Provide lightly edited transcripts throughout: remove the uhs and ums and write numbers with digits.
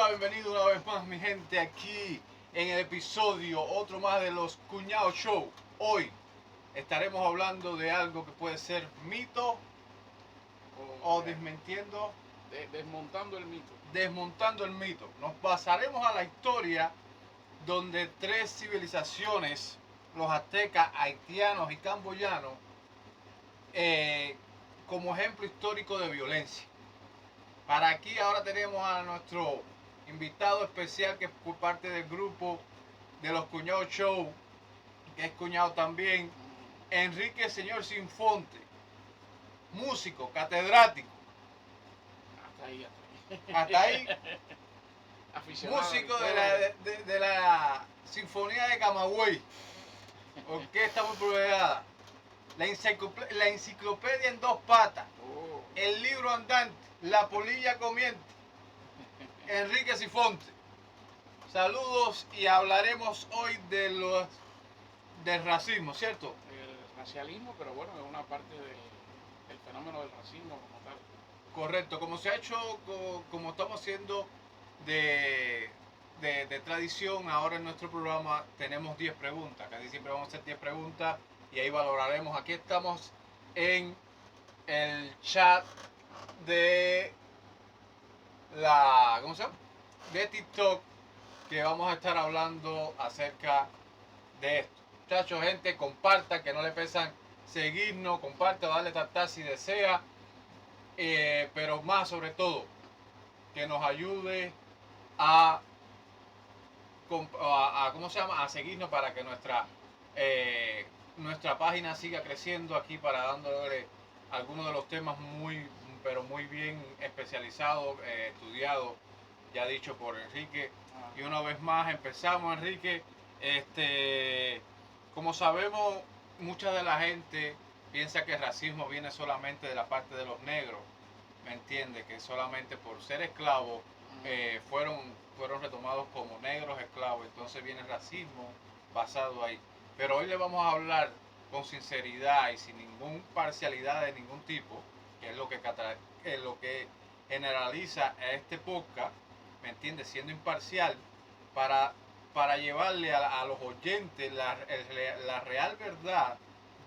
bienvenido una vez más mi gente aquí en el episodio otro más de los Cuñados Show. Hoy estaremos hablando de algo que puede ser mito o desmintiendo, desmontando el mito. desmontando el mito. Nos basaremos a la historia donde tres civilizaciones, los aztecas, haitianos y camboyanos, como ejemplo histórico de violencia. Para aquí ahora tenemos a nuestro invitado especial que es por parte del grupo de los Cuñados Show, que es cuñado también, Enrique Señor Sinfonte, músico, catedrático. Hasta ahí. Músico de la Sinfonía de Camagüey, orquesta muy progresada, la enciclopedia en dos patas, el libro andante, la polilla comiente, Enrique Sifonte. Saludos y hablaremos hoy del racismo, ¿cierto? El racialismo, pero bueno, es una parte del fenómeno del racismo como tal. Correcto, como se ha hecho, como estamos haciendo de tradición, ahora en nuestro programa tenemos 10 preguntas, casi siempre vamos a hacer 10 preguntas y ahí valoraremos. Aquí estamos en el chat de ¿cómo se llama? De TikTok, que vamos a estar hablando acerca de esto. Muchachos, gente, compartan, que no le pesan seguirnos, comparte, darle tartar si desea, pero más sobre todo, que nos ayude a ¿cómo se llama? A seguirnos para que nuestra página siga creciendo aquí, para dándole algunos de los temas pero muy bien especializados, estudiados, ya dicho por Enrique. Y una vez más empezamos, Enrique. Como sabemos, mucha de la gente piensa que el racismo viene solamente de la parte de los negros, ¿me entiende? Que solamente por ser esclavos fueron retomados como negros esclavos, entonces viene el racismo basado ahí. Pero hoy le vamos a hablar con sinceridad y sin ninguna parcialidad de ningún tipo, que es lo que generaliza a este podcast, ¿me entiende? Siendo imparcial, para llevarle a los oyentes la real verdad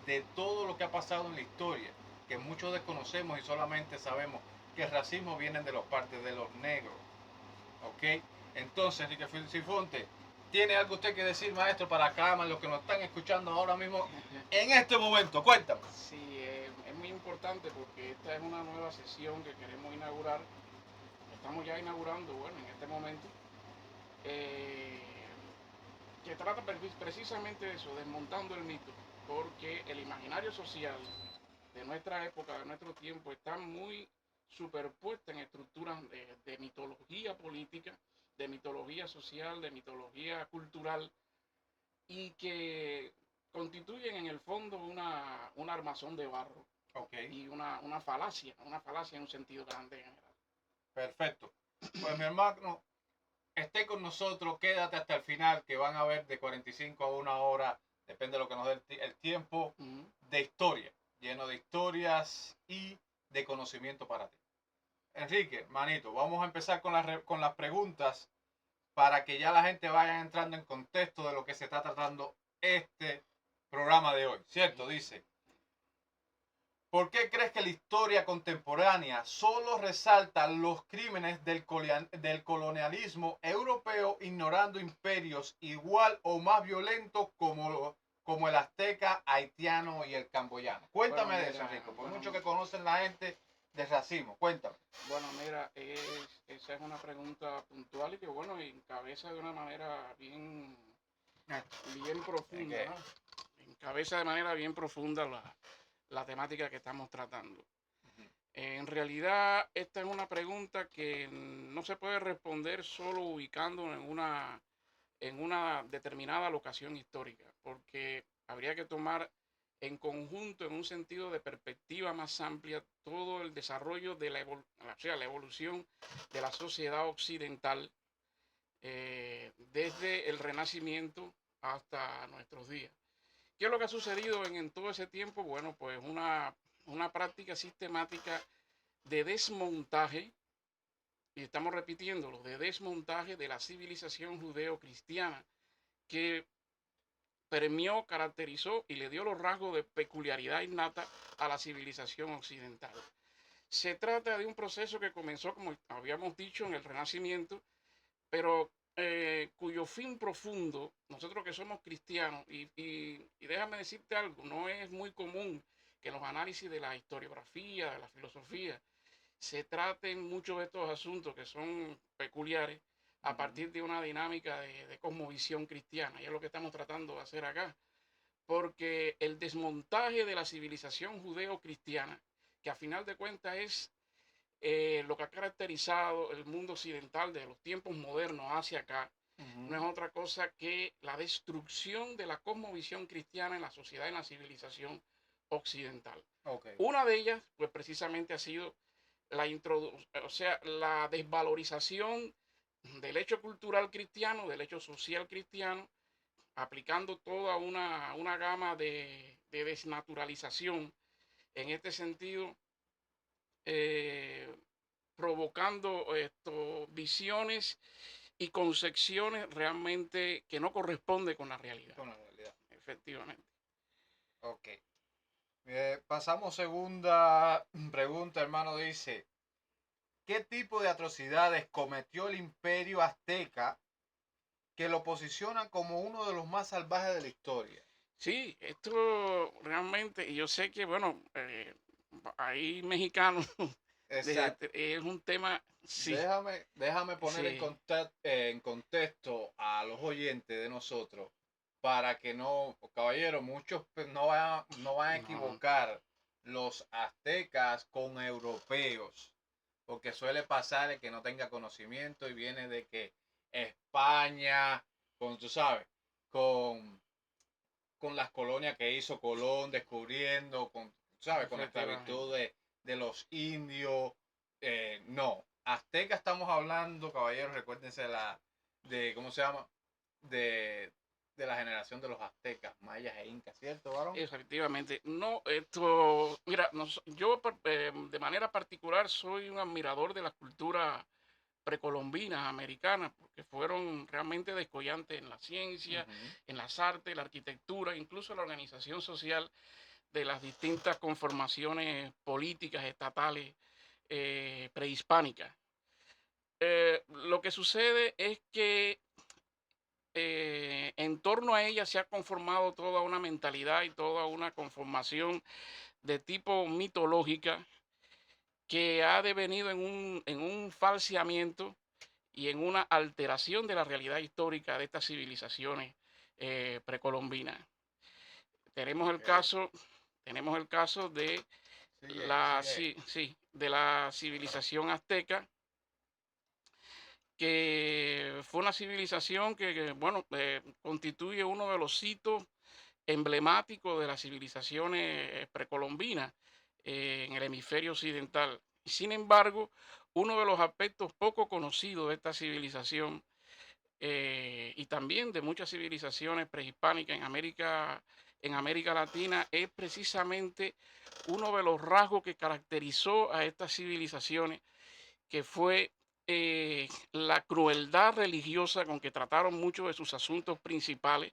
de todo lo que ha pasado en la historia, que muchos desconocemos y solamente sabemos que el racismo viene de los partes de los negros. ¿Ok? Entonces, Enrique Sifonte, ¿tiene algo usted que decir, maestro, para acá, los que nos están escuchando ahora mismo, en este momento? Cuéntame. Sí, es muy importante porque esta es una nueva sesión que queremos inaugurar. Estamos ya inaugurando, bueno, en este momento, que trata precisamente de eso, desmontando el mito, porque el imaginario social de nuestra época, de nuestro tiempo, está muy superpuesta en estructuras de mitología política, de mitología social, de mitología cultural, y que constituyen en el fondo un armazón de barro. Okay. Y una falacia en un sentido grande en general. Perfecto. Pues mi hermano, esté con nosotros, quédate hasta el final, que van a ver de 45 a 1 hora, depende de lo que nos dé el tiempo, de historia, lleno de historias y de conocimiento para ti. Enrique, manito, vamos a empezar con las preguntas para que ya la gente vaya entrando en contexto de lo que se está tratando este programa de hoy, ¿cierto? Dice, ¿por qué crees que la historia contemporánea solo resalta los crímenes del colonialismo europeo, ignorando imperios igual o más violentos como el azteca, haitiano y el camboyano? Cuéntame de eso, Enrique, por mucho que conocen la gente del racismo, cuéntame. Bueno, mira, esa es una pregunta puntual y que, bueno, encabeza de una manera bien profunda, ¿no? Encabeza de manera bien profunda la temática que estamos tratando. En realidad, esta es una pregunta que no se puede responder solo ubicando en una determinada locación histórica, porque habría que tomar en conjunto, en un sentido de perspectiva más amplia, todo el desarrollo de la evolución de la sociedad occidental desde el Renacimiento hasta nuestros días. ¿Qué es lo que ha sucedido en todo ese tiempo? Bueno, pues una práctica sistemática de desmontaje y estamos repitiéndolo, de desmontaje de la civilización judeo-cristiana que permeó, caracterizó y le dio los rasgos de peculiaridad innata a la civilización occidental. Se trata de un proceso que comenzó, como habíamos dicho, en el Renacimiento, pero cuyo fin profundo, nosotros que somos cristianos, y déjame decirte algo, no es muy común que en los análisis de la historiografía, de la filosofía, se traten muchos de estos asuntos que son peculiares a partir de una dinámica de cosmovisión cristiana, y es lo que estamos tratando de hacer acá, porque el desmontaje de la civilización judeo-cristiana, que a final de cuentas es lo que ha caracterizado el mundo occidental de los tiempos modernos hacia acá, no es otra cosa que la destrucción de la cosmovisión cristiana en la sociedad y en la civilización occidental. Okay. Una de ellas, pues precisamente ha sido la desvalorización del hecho cultural cristiano, del hecho social cristiano, aplicando toda una gama de desnaturalización en este sentido, provocando visiones y concepciones realmente que no corresponden con la realidad. Con la realidad. Efectivamente. Ok. Pasamos segunda pregunta, hermano. Dice, ¿qué tipo de atrocidades cometió el imperio azteca que lo posicionan como uno de los más salvajes de la historia? Sí, esto realmente, y yo sé que, bueno, hay mexicanos, Exacto. es un tema, sí, Déjame poner sí, en contexto a los oyentes de nosotros para que no, caballero, muchos pues, no van a no, equivocar los aztecas con europeos, porque suele pasar el que no tenga conocimiento y viene de que España, con, tú sabes, con, con las colonias que hizo Colón descubriendo, con, ¿sabes? Con la efectivamente. esclavitud de los indios. No, azteca estamos hablando, caballeros, recuérdense de, ¿cómo se llama? De, de la generación de los aztecas, mayas e incas, ¿cierto, varón? Efectivamente. No, esto, mira, yo de manera particular soy un admirador de la cultura precolombinas, americanas, porque fueron realmente descollantes en la ciencia, en las artes, la arquitectura, incluso la organización social de las distintas conformaciones políticas estatales prehispánicas. Lo que sucede es que en torno a ella se ha conformado toda una mentalidad y toda una conformación de tipo mitológica que ha devenido en un falseamiento y en una alteración de la realidad histórica de estas civilizaciones precolombinas. Tenemos el Okay. caso, tenemos el caso de Sigue. de la civilización azteca, que fue una civilización bueno, constituye uno de los hitos emblemáticos de las civilizaciones precolombinas en el hemisferio occidental. Sin embargo, uno de los aspectos poco conocidos de esta civilización y también de muchas civilizaciones prehispánicas en América Latina es precisamente uno de los rasgos que caracterizó a estas civilizaciones, que fue la crueldad religiosa con que trataron muchos de sus asuntos principales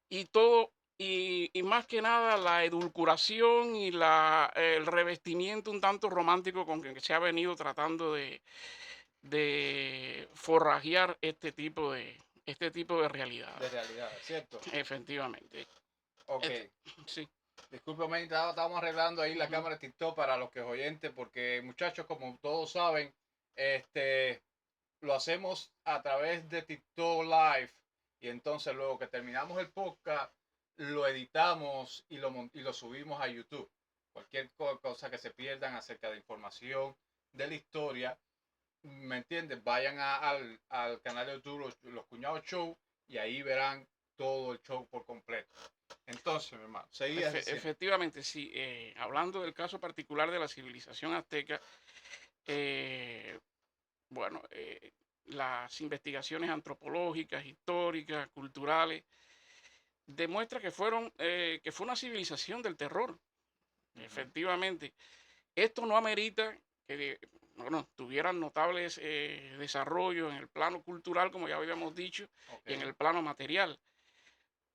y todo, y más que nada la edulcuración y el revestimiento un tanto romántico con que se ha venido tratando de forrajear este tipo de De realidades. realidad, ¿cierto? Efectivamente. Ok. Et- sí. Discúlpeme, estábamos arreglando ahí la Ujú. cámara de TikTok para los que es oyentes, porque muchachos, como todos saben, lo hacemos a través de TikTok Live y entonces luego que terminamos el podcast, lo editamos y lo subimos a YouTube. Cualquier cosa que se pierdan acerca de información de la historia, ¿me entiendes? Vayan al canal de YouTube los Cuñados Show y ahí verán todo el show por completo. Entonces, mi hermano, seguías diciendo. Efectivamente, sí. Hablando del caso particular de la civilización azteca, eh, bueno, las investigaciones antropológicas, históricas, culturales, demuestra que fue una civilización del terror. Ujú. Efectivamente. Esto no amerita que bueno, tuvieran notables desarrollos en el plano cultural, como ya habíamos dicho, Ok, y en el plano material.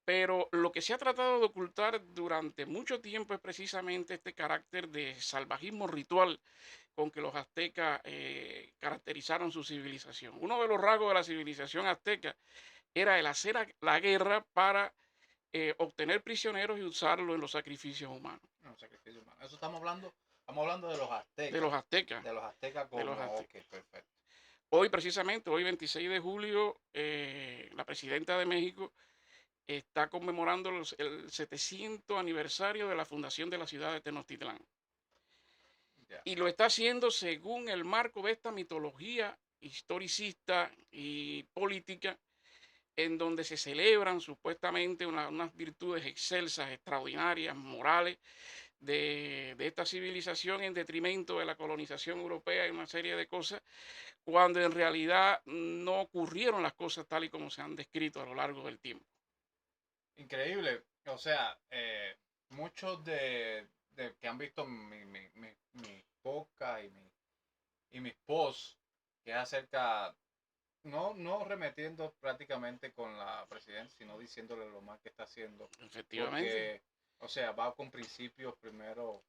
Pero lo que se ha tratado de ocultar durante mucho tiempo es precisamente este carácter de salvajismo ritual con que los aztecas caracterizaron su civilización. Uno de los rasgos de la civilización azteca era el hacer la guerra para obtener prisioneros y usarlo en los sacrificios humanos. no, sacrificio humano. Eso estamos hablando de los De aztecas. los aztecas, De los aztecas de los como, ok, aztecas. perfecto. Hoy precisamente, hoy 26 de julio, la presidenta de México está conmemorando el 700 aniversario de la fundación de la ciudad de Tenochtitlán. Ya. Y lo está haciendo según el marco de esta mitología historicista y política, en donde se celebran supuestamente unas virtudes excelsas, extraordinarias, morales, de esta civilización en detrimento de la colonización europea y una serie de cosas, cuando en realidad no ocurrieron las cosas tal y como se han descrito a lo largo del tiempo. Increíble. O sea, muchos de que han visto mi podcast y mis posts, que es acerca, no remetiendo prácticamente con la presidencia, sino diciéndole lo mal que está haciendo. Efectivamente, Porque, o sea, va con principios primero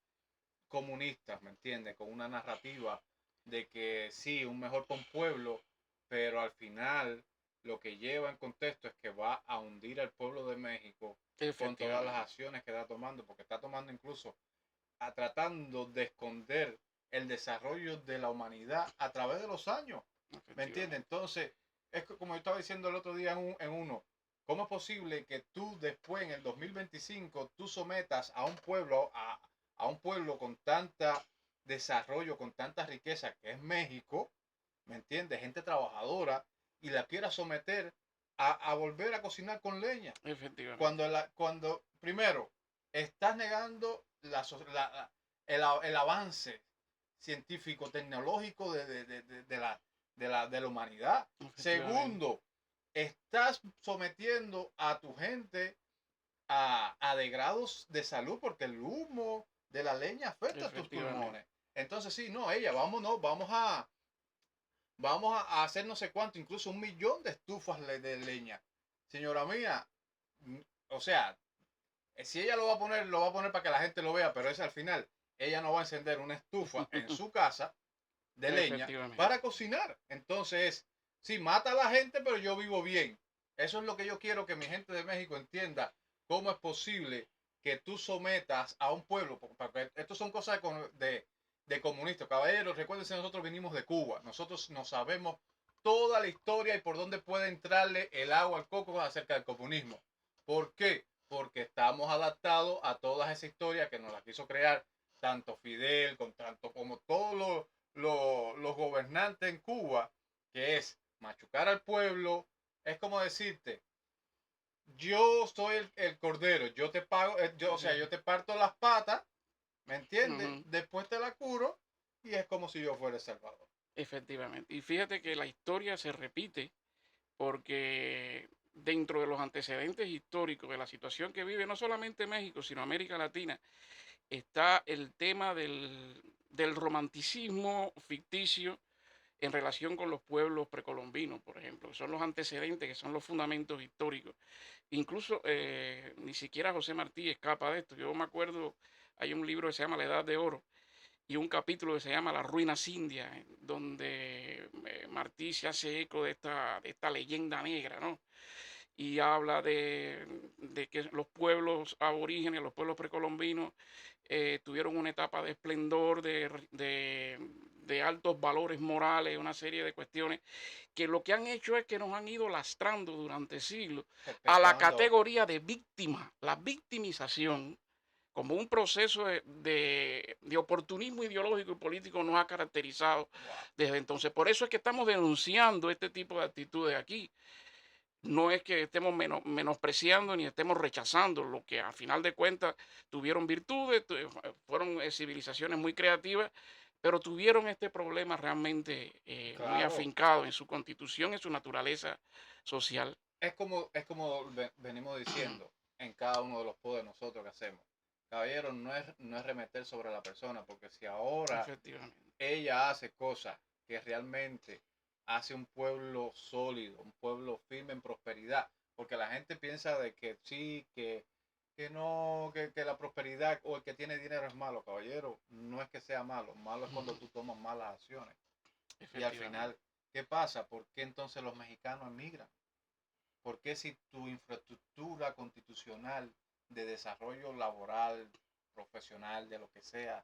comunistas, ¿me entiendes? Con una narrativa de que sí, un mejor para un pueblo, pero al final lo que lleva en contexto es que va a hundir al pueblo de México con todas las efectivamente, acciones que está tomando, porque está tomando incluso tratando de esconder el desarrollo de la humanidad a través de los años, ¿me entiendes? efectivamente, Entonces, es que como yo estaba diciendo el otro día en uno, ¿cómo es posible que tú después en el 2025 tú sometas a un pueblo, a un pueblo con tanta desarrollo, con tanta riqueza que es México, ¿me entiendes? Gente trabajadora y la quieras someter a volver a cocinar con leña? efectivamente, Cuando primero, estás negando el avance científico, tecnológico de la humanidad. efectivamente, Segundo, estás sometiendo a tu gente a degrados de salud porque el humo de la leña afecta a tus efectivamente. pulmones. Entonces, sí, no, vámonos, vamos a hacer no sé cuánto, incluso 1 millón de estufas de leña. Señora mía, o sea, si ella lo va a poner para que la gente lo vea, pero es al final, ella no va a encender una estufa en su casa de leña Efectivamente, para cocinar. Entonces, sí, mata a la gente, pero yo vivo bien. Eso es lo que yo quiero que mi gente de México entienda. ¿Cómo es posible que tú sometas a un pueblo? Porque esto son cosas de comunistas. Caballeros, recuérdense, nosotros vinimos de Cuba. Nosotros no sabemos toda la historia y por dónde puede entrarle el agua al coco acerca del comunismo. ¿Por qué? Porque estamos adaptados a todas esas historias que nos las quiso crear tanto Fidel, tanto como todos los gobernantes en Cuba, que es machucar al pueblo. Es como decirte, yo soy el cordero, yo te pago, o sea, yo te parto las patas, ¿me entiendes? ujú, Después te la curo y es como si yo fuera el Salvador. efectivamente. Y fíjate que la historia se repite porque dentro de los antecedentes históricos de la situación que vive no solamente México, sino América Latina, está el tema del romanticismo ficticio en relación con los pueblos precolombinos, por ejemplo, que son los antecedentes, que son los fundamentos históricos. Incluso ni siquiera José Martí escapa de esto. Yo me acuerdo, hay un libro que se llama La Edad de Oro y un capítulo que se llama Las Ruinas Indias, donde Martí se hace eco de esta leyenda negra, ¿no? Y habla de que los pueblos aborígenes, los pueblos precolombinos, tuvieron una etapa de esplendor, de altos valores morales, una serie de cuestiones que lo que han hecho es que nos han ido lastrando durante siglos a la Perpetuando. categoría de víctima, la victimización como un proceso de oportunismo ideológico y político nos ha caracterizado Wow. desde entonces. Por eso es que estamos denunciando este tipo de actitudes aquí. No es que estemos menospreciando ni estemos rechazando lo que a final de cuentas tuvieron virtudes, fueron civilizaciones muy creativas, pero tuvieron este problema realmente muy Claro. afincado en su constitución, en su naturaleza social. Es como venimos diciendo en cada uno de los pods de nosotros que hacemos. caballero, no es remeter sobre la persona, porque si ahora Efectivamente. ella hace cosas que realmente hace un pueblo sólido, un pueblo firme en prosperidad, porque la gente piensa de que sí, que no, que la prosperidad o el que tiene dinero es malo, caballero, no es que sea malo, malo es cuando tú tomas malas acciones. Y al Efectivamente. final, ¿qué pasa? ¿Por qué entonces los mexicanos emigran? ¿Por qué si tu infraestructura constitucional de desarrollo laboral, profesional, de lo que sea,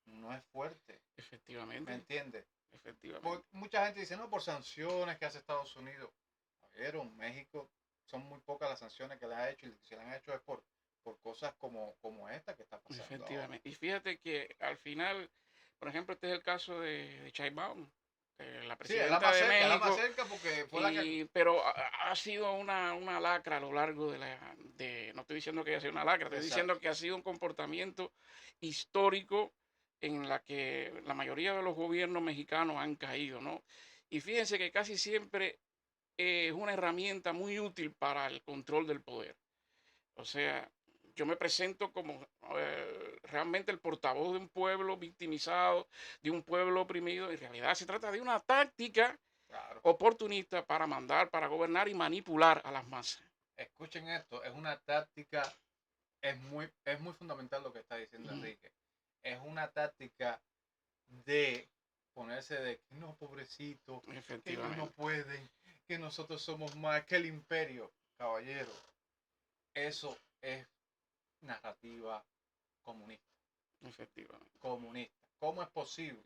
no es fuerte? ¿Me Efectivamente. entiendes? Efectivamente. Mucha gente dice, no, por sanciones que hace Estados Unidos. Vieron, México son muy pocas las sanciones que le ha hecho y si le han hecho es por cosas como esta que está pasando ahora. Efectivamente. Y fíjate que al final, por ejemplo, este es el caso de Sheinbaum, la Sí, presidenta de es la más México, cerca porque fue la que... pero ha sido una lacra a lo largo no estoy diciendo que haya sido una lacra, estoy Exacto. diciendo que ha sido un comportamiento histórico en la que la mayoría de los gobiernos mexicanos han caído, ¿no? Y fíjense que casi siempre es una herramienta muy útil para el control del poder. O sea, yo me presento como realmente el portavoz de un pueblo victimizado, de un pueblo oprimido. En realidad se trata de una táctica Claro. oportunista para mandar, para gobernar y manipular a las masas. Escuchen esto, es una táctica, es muy fundamental lo que está diciendo Ujú. Enrique. Es una táctica de ponerse de que no, pobrecito, que ellos no Efectivamente, pueden, que nosotros somos más que el imperio. Caballero, eso es narrativa comunista. efectivamente. Comunista. ¿Cómo es posible?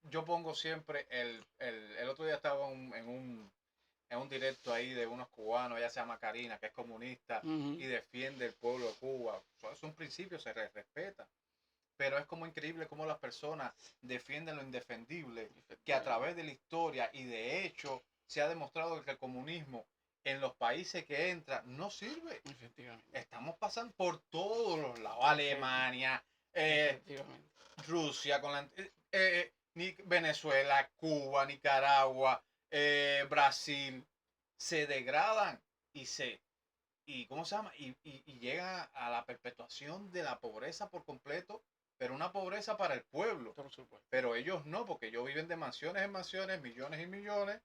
Yo pongo siempre el otro día estaba en un directo ahí de unos cubanos, ella se llama Karina, que es comunista Ujú. y defiende el pueblo de Cuba. Eso es un principio, se respeta. Pero es como increíble cómo las personas defienden lo indefendible, que a Efectivamente, través de la historia y de hecho se ha demostrado que el comunismo en los países que entra no sirve. efectivamente, Estamos pasando por todos los lados. efecti- Alemania, efectivamente, Rusia, Venezuela, Cuba, Nicaragua, Brasil, se degradan y ¿cómo se llama? Y llegan a la perpetuación de la pobreza por completo, pero una pobreza para el pueblo. por supuesto. Pero ellos no, porque ellos viven de mansiones en mansiones, millones y millones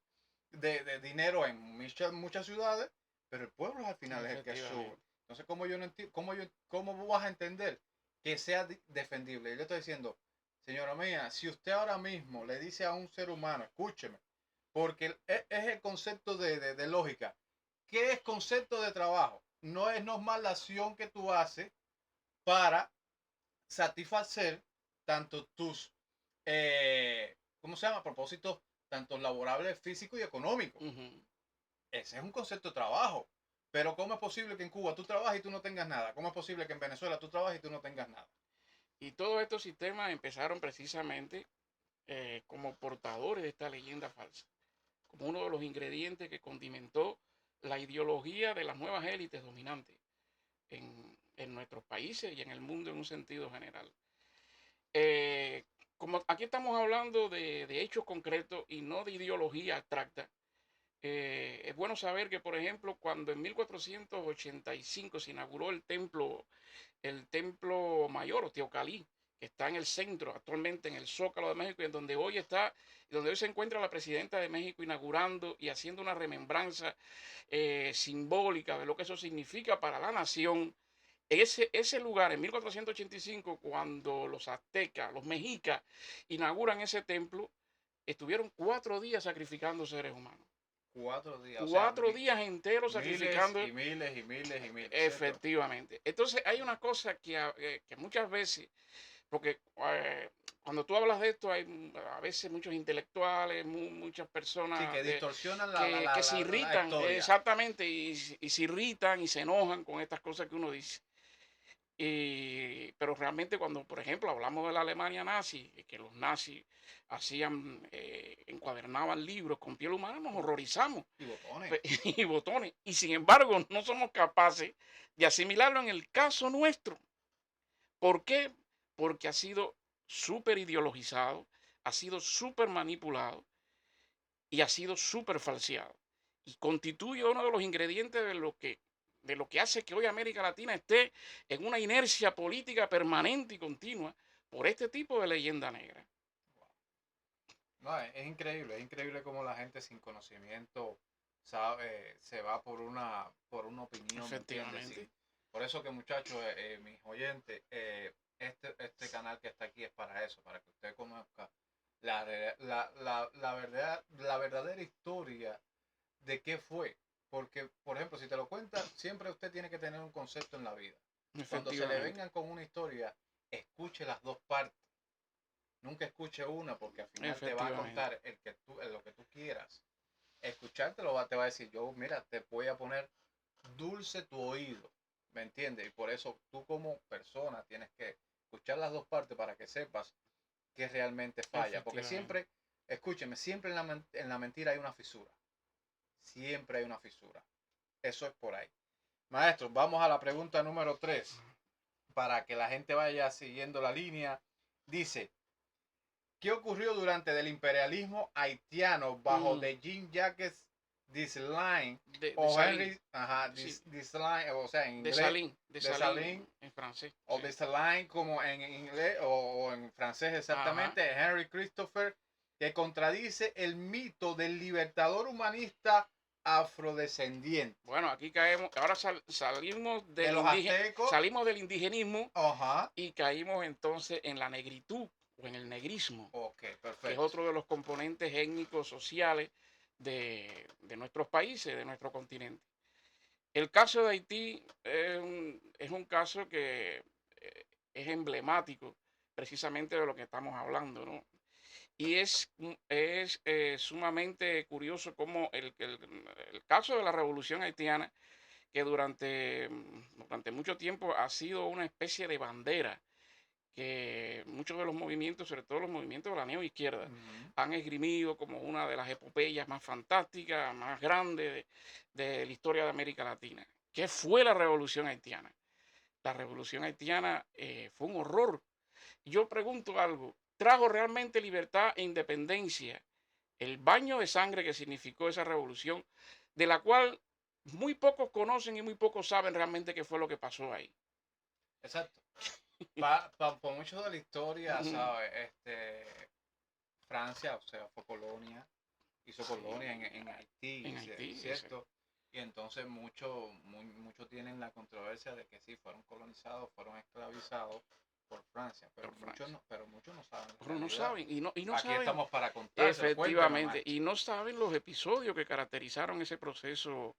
de dinero en muchas ciudades, pero el pueblo al final es el que sube. Efectivamente. Entonces, ¿cómo yo no entiendo, cómo vas a entender que sea defendible? Yo le estoy diciendo, señora mía, si usted ahora mismo le dice a un ser humano, escúcheme, porque es el concepto de lógica. ¿Qué es concepto de trabajo? No es normal la acción que tú haces para satisfacer tanto tus, ¿cómo se llama? Propósitos, tanto laborables, físicos y económicos. Ujú. Ese es un concepto de trabajo. Pero ¿cómo es posible que en Cuba tú trabajes y tú no tengas nada? ¿Cómo es posible que en Venezuela tú trabajes y tú no tengas nada? Y todos estos sistemas empezaron precisamente como portadores de esta leyenda falsa, como uno de los ingredientes que condimentó la ideología de las nuevas élites dominantes en nuestros países y en el mundo en un sentido general. Eh, como aquí estamos hablando de hechos concretos y no de ideología abstracta, es bueno saber que, por ejemplo, cuando en 1485 se inauguró el templo mayor o Teocalli, que está en el centro, actualmente en el Zócalo de México, y en donde hoy se encuentra la presidenta de México inaugurando y haciendo una remembranza simbólica de lo que eso significa para la nación. Ese lugar, en 1485, cuando los aztecas, los mexicas, inauguran ese templo, estuvieron 4 días sacrificando seres humanos. 4 días, o sea, 4 días enteros miles sacrificando. y miles y miles y miles, ¿cierto? Efectivamente. Entonces hay una cosa que muchas veces, porque cuando tú hablas de esto hay a veces muchos intelectuales, muchas Sí, personas que distorsionan que se la irritan, historia. exactamente, y se irritan y se enojan con estas cosas que uno dice. Pero realmente cuando, por ejemplo, hablamos de la Alemania nazi, que los nazis encuadernaban libros con piel humana, nos horrorizamos Y botones. y botones. Y sin embargo, no somos capaces de asimilarlo en el caso nuestro. ¿Por qué? Porque ha sido súper ideologizado, ha sido súper manipulado y ha sido súper falseado. Y constituye uno de los ingredientes de lo que hace que hoy América Latina esté en una inercia política permanente y continua por este tipo de leyenda negra. No, es increíble cómo la gente sin conocimiento se va por una opinión, ¿me entiendes? Efectivamente. Por eso que muchachos, mis oyentes, este canal que está aquí es para eso, para que usted conozca la verdadera historia de qué fue. Porque, por ejemplo, si te lo cuentan, siempre usted tiene que tener un concepto en la vida. Cuando se le vengan con una historia, escuche las dos partes. Nunca escuche una porque al final te va a contar lo que tú quieras. Escuchártelo te va a decir, yo, mira, te voy a poner dulce tu oído. ¿Me entiendes? Y por eso tú como persona tienes que escuchar las dos partes para que sepas que realmente falla. Porque siempre, escúcheme, siempre en la mentira hay una fisura. Siempre hay una fisura. Eso es por ahí. Maestro, vamos a la pregunta número 3 para que la gente vaya siguiendo la línea. Dice, ¿qué ocurrió durante el imperialismo haitiano bajo de Jean-Jacques Dessalines o Henry Dessalines, o sea, en inglés, Dessalines en francés, o Dessalines como en inglés o en francés exactamente, Henry Christopher, que contradice el mito del libertador humanista afrodescendiente? Bueno, aquí caemos, ahora salimos de los aztecos, salimos del indigenismo ajá, y caímos entonces en la negritud o en el negrismo, okay, perfecto, que es otro de los componentes étnicos sociales de nuestros países, de nuestro continente. El caso de Haití es un caso que es emblemático precisamente de lo que estamos hablando, ¿no? Y es sumamente curioso cómo el caso de la revolución haitiana, que durante mucho tiempo ha sido una especie de bandera que muchos de los movimientos, sobre todo los movimientos de la neoizquierda, han esgrimido como una de las epopeyas más fantásticas, más grandes de la historia de América Latina. ¿Qué fue la revolución haitiana? La revolución haitiana fue un horror. Yo pregunto algo, ¿trajo realmente libertad e independencia el baño de sangre que significó esa revolución, de la cual muy pocos conocen y muy pocos saben realmente qué fue lo que pasó ahí? Exacto. Por mucho de la historia, ¿sabes? Francia, o sea, fue colonia, hizo colonia en Haití, en Haití, ¿cierto? Y entonces muchos tienen la controversia de que sí, fueron colonizados, fueron esclavizados por Francia, pero muchos no saben. No saben, y no Aquí saben. estamos para contar. Efectivamente, y no saben los episodios que caracterizaron ese proceso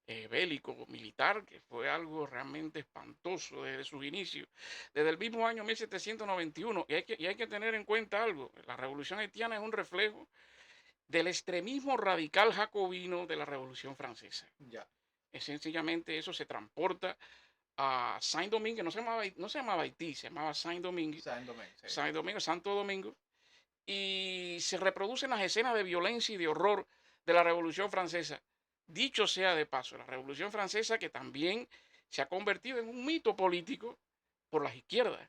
bélico, militar, que fue algo realmente espantoso desde sus inicios, desde el mismo año 1791. Y hay que tener en cuenta algo, la revolución haitiana es un reflejo del extremismo radical jacobino de la Revolución Francesa. Ya. Sencillamente eso se transporta a Saint-Domingue, no se llamaba Haití, se llamaba Saint-Domingue. Saint-Domingue, Santo Domingo. Y se reproducen las escenas de violencia y de horror de la Revolución Francesa. Dicho sea de paso, la Revolución Francesa que también se ha convertido en un mito político por las izquierdas.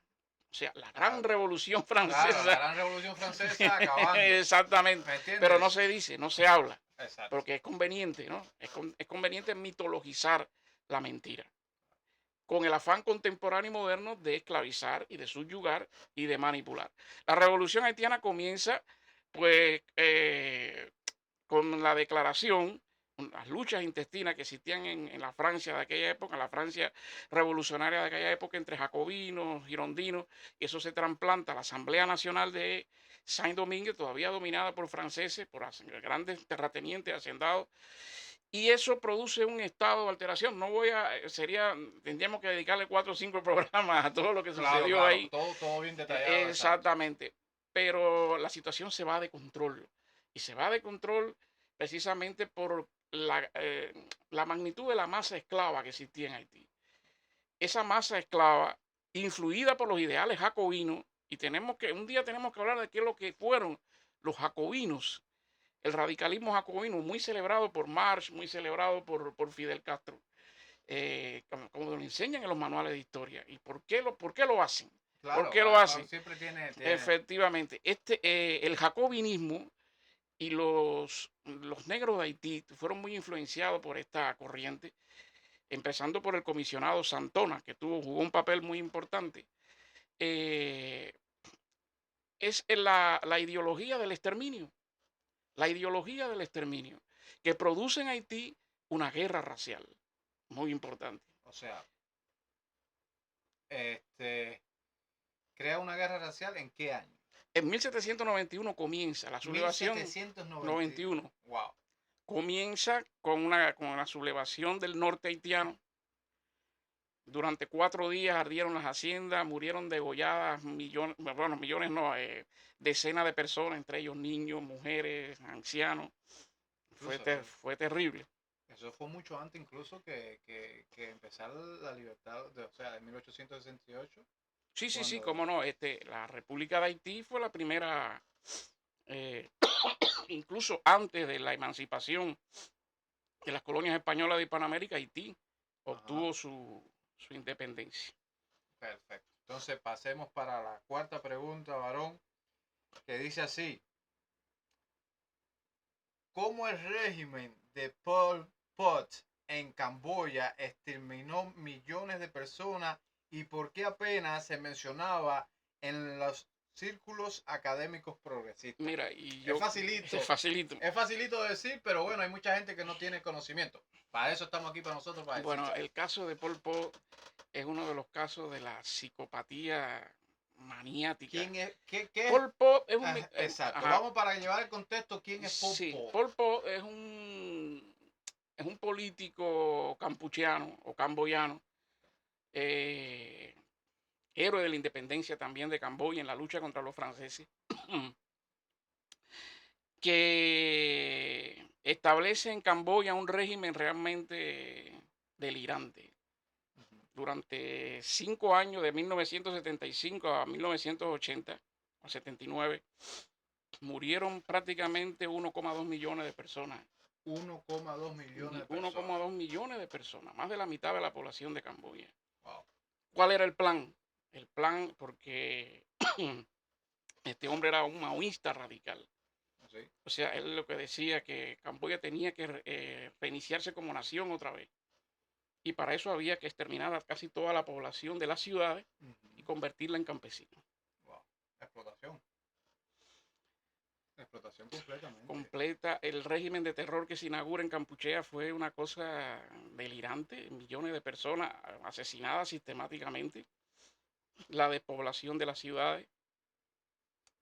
O sea, la gran revolución francesa. Claro, la gran revolución francesa acabando. Exactamente. Pero no se dice, no se habla. Exacto. Porque es conveniente, ¿no? Es conveniente mitologizar la mentira. Con el afán contemporáneo y moderno de esclavizar y de subyugar y de manipular. La revolución haitiana comienza, pues, con la declaración, las luchas intestinas que existían en la Francia de aquella época, en la Francia revolucionaria de aquella época, entre jacobinos, girondinos, y eso se trasplanta a la Asamblea Nacional de Saint-Domingue, todavía dominada por franceses, por grandes terratenientes, hacendados, y eso produce un estado de alteración. Tendríamos que dedicarle 4 o 5 programas a todo lo que sucedió ahí. Todo bien detallado. Exactamente. Pero la situación se va de control. Y se va de control precisamente por la magnitud de la masa esclava que existía en Haití. Esa masa esclava, influida por los ideales jacobinos, y un día tenemos que hablar de qué es lo que fueron los jacobinos, el radicalismo jacobino, muy celebrado por Marx, muy celebrado por Fidel Castro, como lo enseñan en los manuales de historia. ¿Y por qué lo hacen? Claro, ¿Por qué lo hacen? Siempre tiene... Efectivamente, el jacobinismo y los negros de Haití fueron muy influenciados por esta corriente, empezando por el comisionado Santona, que jugó un papel muy importante, eh, es la ideología del exterminio, la ideología del exterminio, que produce en Haití una guerra racial muy importante. O sea, este, crea una guerra racial ¿en qué año? En 1791 comienza la sublevación, 91, 1791. Wow. comienza con la sublevación del norte haitiano. Durante 4 días ardieron las haciendas, murieron degolladas millones, bueno, millones no, decenas de personas, entre ellos niños, mujeres, ancianos. Fue terrible. Eso fue mucho antes incluso que empezar la libertad, o sea, en 1868. Sí, sí, sí, Cuando, cómo no. La República de Haití fue la primera, eh, incluso antes de la emancipación de las colonias españolas de Hispanoamérica, Haití obtuvo su independencia. perfecto. Entonces pasemos para la cuarta pregunta, varón, que dice así: ¿cómo el régimen de Pol Pot en Camboya exterminó millones de personas y por qué apenas se mencionaba en los círculos académicos progresistas? Mira, y Es facilito. Es facilito. Es facilito de decir, pero bueno, hay mucha gente que no tiene conocimiento. Para eso estamos aquí para nosotros, para Bueno, decir. el caso de Pol Pot es uno de los casos de la psicopatía maniática. ¿Quién es? ¿Qué? Pol Pot es un... exacto. Vamos para llevar el contexto. ¿Quién es Pol Pot? Sí, Pol Pot es un político campuchiano o camboyano, héroe de la independencia también de Camboya en la lucha contra los franceses, que establece en Camboya un régimen realmente delirante. Durante 5 años, de 1975 a 1980, o 79, murieron prácticamente 1,2 millones de personas. 1,2 millones de personas. 1,2 millones de personas, más de la mitad de la población de Camboya. Wow. ¿Cuál era el plan? El plan, porque este hombre era un maoísta radical. ¿Sí? O sea, él lo que decía que Camboya tenía que reiniciarse como nación otra vez. Y para eso había que exterminar a casi toda la población de las ciudades y convertirla en campesinos. Wow. Explotación. Explotación completamente. Completa. El régimen de terror que se inaugura en Campuchea fue una cosa delirante. Millones de personas asesinadas sistemáticamente. La despoblación de las ciudades.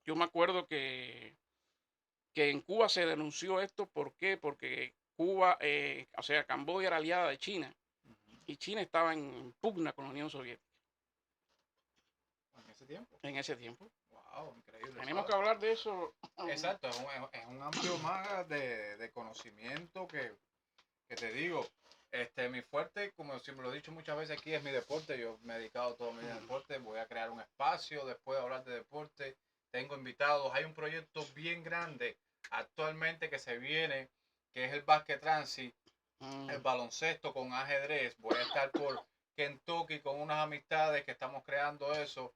Yo me acuerdo que en Cuba se denunció esto. ¿Por qué? Porque Cuba, o sea, Camboya era aliada de China. Y China estaba en pugna con la Unión Soviética. ¿En ese tiempo? En ese tiempo. Wow, increíble. Tenemos que hablar de eso. Exacto, es un amplio más de conocimiento que te digo. Mi fuerte, como siempre lo he dicho muchas veces aquí, es mi deporte. Yo me he dedicado todo mi vida al deporte. Voy a crear un espacio después de hablar de deporte. Tengo invitados. Hay un proyecto bien grande actualmente que se viene, que es el Basket Transit, el baloncesto con ajedrez. Voy a estar por Kentucky con unas amistades que estamos creando eso.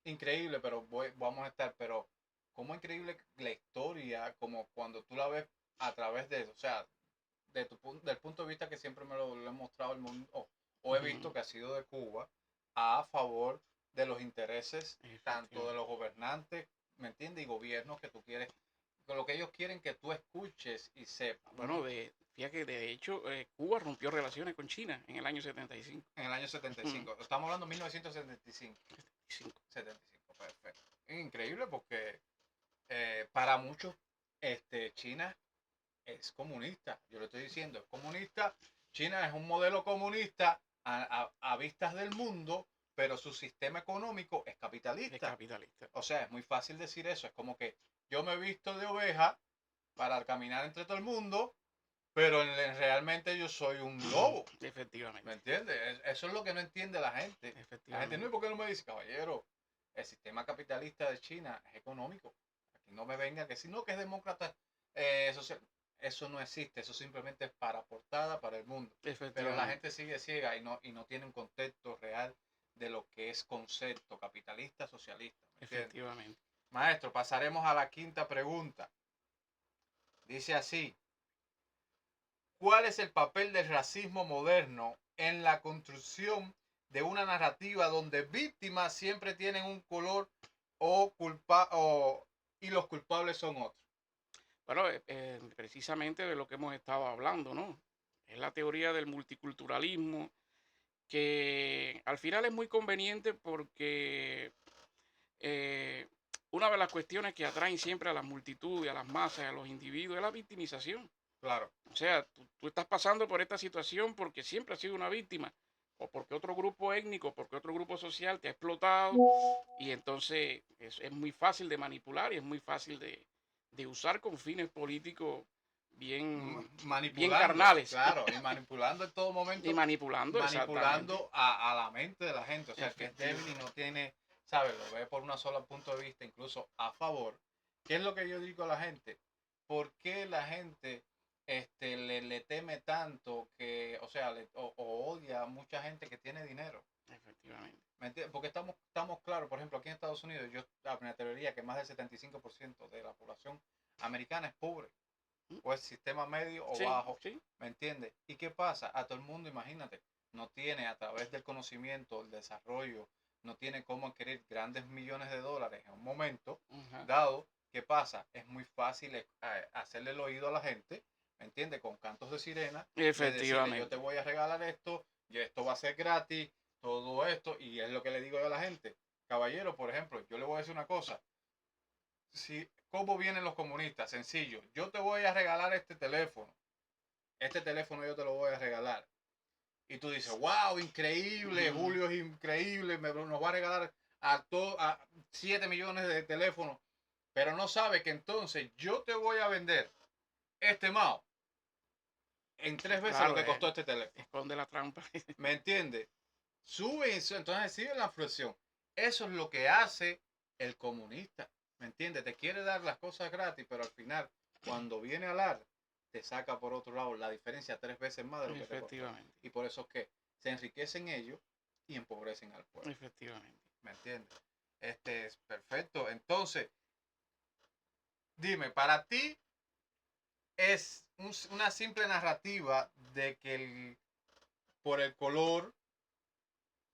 Increíble, pero vamos a estar, pero como increíble la historia, como cuando tú la ves a través de, o sea, del punto de vista que siempre me lo he mostrado el mundo, o he visto que ha sido de Cuba, a favor de los intereses tanto de los gobernantes, ¿me entiendes? Y gobiernos que tú quieres, con lo que ellos quieren que tú escuches y sepas. Bueno, fíjate que de hecho Cuba rompió relaciones con China en el año 75. En el año 75. Estamos hablando de 1975. 75, perfecto. Es increíble porque para muchos China es comunista. Yo le estoy diciendo, es comunista. China es un modelo comunista a vistas del mundo, pero su sistema económico es capitalista. Es capitalista. O sea, es muy fácil decir eso. Es como que yo me he visto de oveja para caminar entre todo el mundo, pero realmente yo soy un lobo. Efectivamente. ¿Me entiendes? Eso es lo que no entiende la gente. La gente no es porque no me dice, caballero, el sistema capitalista de China es económico. Aquí no me venga que si no que es demócrata social. Eso no existe, eso simplemente es para portada, para el mundo. Pero la gente sigue ciega y no tiene un contexto real de lo que es concepto capitalista, socialista. Efectivamente. Maestro, pasaremos a la quinta pregunta. Dice así: ¿cuál es el papel del racismo moderno en la construcción de una narrativa donde víctimas siempre tienen un color y los culpables son otros? Bueno, precisamente de lo que hemos estado hablando, ¿no? Es la teoría del multiculturalismo, que al final es muy conveniente porque eh, una de las cuestiones que atraen siempre a las multitudes, a las masas, a los individuos, es la victimización. Claro, O sea, tú estás pasando por esta situación porque siempre has sido una víctima, o porque otro grupo étnico, porque otro grupo social te ha explotado, y entonces es muy fácil de manipular y es muy fácil de usar con fines políticos bien manipulando, carnales claro, y manipulando en todo y momento, manipulando exactamente. manipulando a la mente de la gente. O sea, el que es débil y Efectivamente. no tiene, ¿sabes? Lo ve por una sola punto de vista, incluso a favor. ¿Qué es lo que yo digo a la gente? ¿Por qué la gente le teme tanto que, o sea, o odia a mucha gente que tiene dinero? Efectivamente. ¿Me entiendes? Porque estamos claros, por ejemplo, aquí en Estados Unidos, me atrevería que más del 75% de la población americana es pobre, Mm, o es sistema medio o sí, bajo, sí. ¿me entiendes? ¿Y qué pasa? A todo el mundo, imagínate, no tiene a través del conocimiento, el desarrollo, no tiene cómo adquirir grandes millones de dólares en un momento Ajá. dado. ¿Qué pasa? Es muy fácil hacerle el oído a la gente, ¿me entiendes? Con cantos de sirena, de decirle, yo te Efectivamente. voy a regalar esto, y esto va a ser gratis, todo esto, y es lo que le digo yo a la gente. Caballero, por ejemplo, yo le voy a decir una cosa. Si, ¿cómo vienen los comunistas? Sencillo. Yo te voy a regalar este teléfono. Este teléfono yo te lo voy a regalar. Y tú dices, wow, increíble, Ujú. Julio es increíble, nos va a regalar a 7 millones de teléfonos. Pero no sabe que entonces yo te voy a vender este Mao en 3 veces lo Claro, que costó este teléfono. esconde la trampa. ¿Me entiendes? Sube eso, entonces sigue la inflación. Eso es lo que hace el comunista. ¿Me entiendes? Te quiere dar las cosas gratis, pero al final, cuando viene a hablar, te saca por otro lado la diferencia 3 veces más de lo que te costó. Efectivamente. Y por eso es que se enriquecen ellos y empobrecen al pueblo. Efectivamente. ¿Me entiendes? Este es perfecto. Entonces, dime, para ti es una simple narrativa de que por el color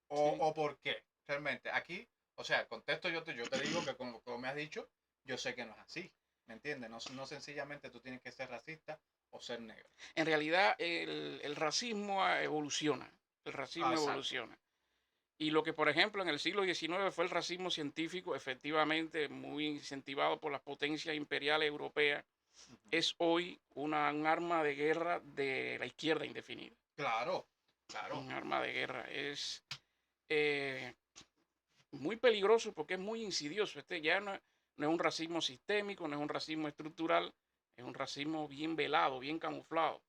Sí. o por qué, realmente. Aquí, o sea, el contexto yo te digo que como me has dicho, yo sé que no es así, ¿me entiendes? No, no sencillamente tú tienes que ser racista o ser negro. En realidad, el racismo evoluciona. El Ah, racismo exacto. evoluciona. Y lo que, por ejemplo, en el siglo XIX fue el racismo científico, efectivamente muy incentivado por las potencias imperiales europeas, Ujú. es hoy un arma de guerra de la izquierda indefinida. Claro, claro, Un arma de guerra. Es eh, muy peligroso porque es muy insidioso. Este ya no es un racismo sistémico, no es un racismo estructural, es un racismo bien velado, bien camuflado.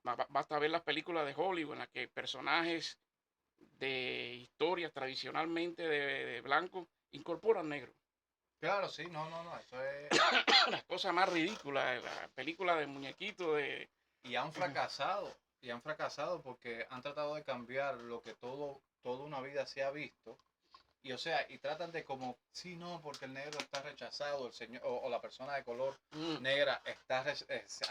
Basta ver las películas de Hollywood en las que personajes de historias tradicionalmente de blanco incorporan negro. claro, sí, no, no, no, eso es. Las cosas más ridículas, la película de muñequito de... Y han fracasado porque han tratado de cambiar lo que toda una vida se ha visto. Y o sea, y tratan de como, sí, no, porque el negro está rechazado, el señor, o la persona de color Mm, negra ha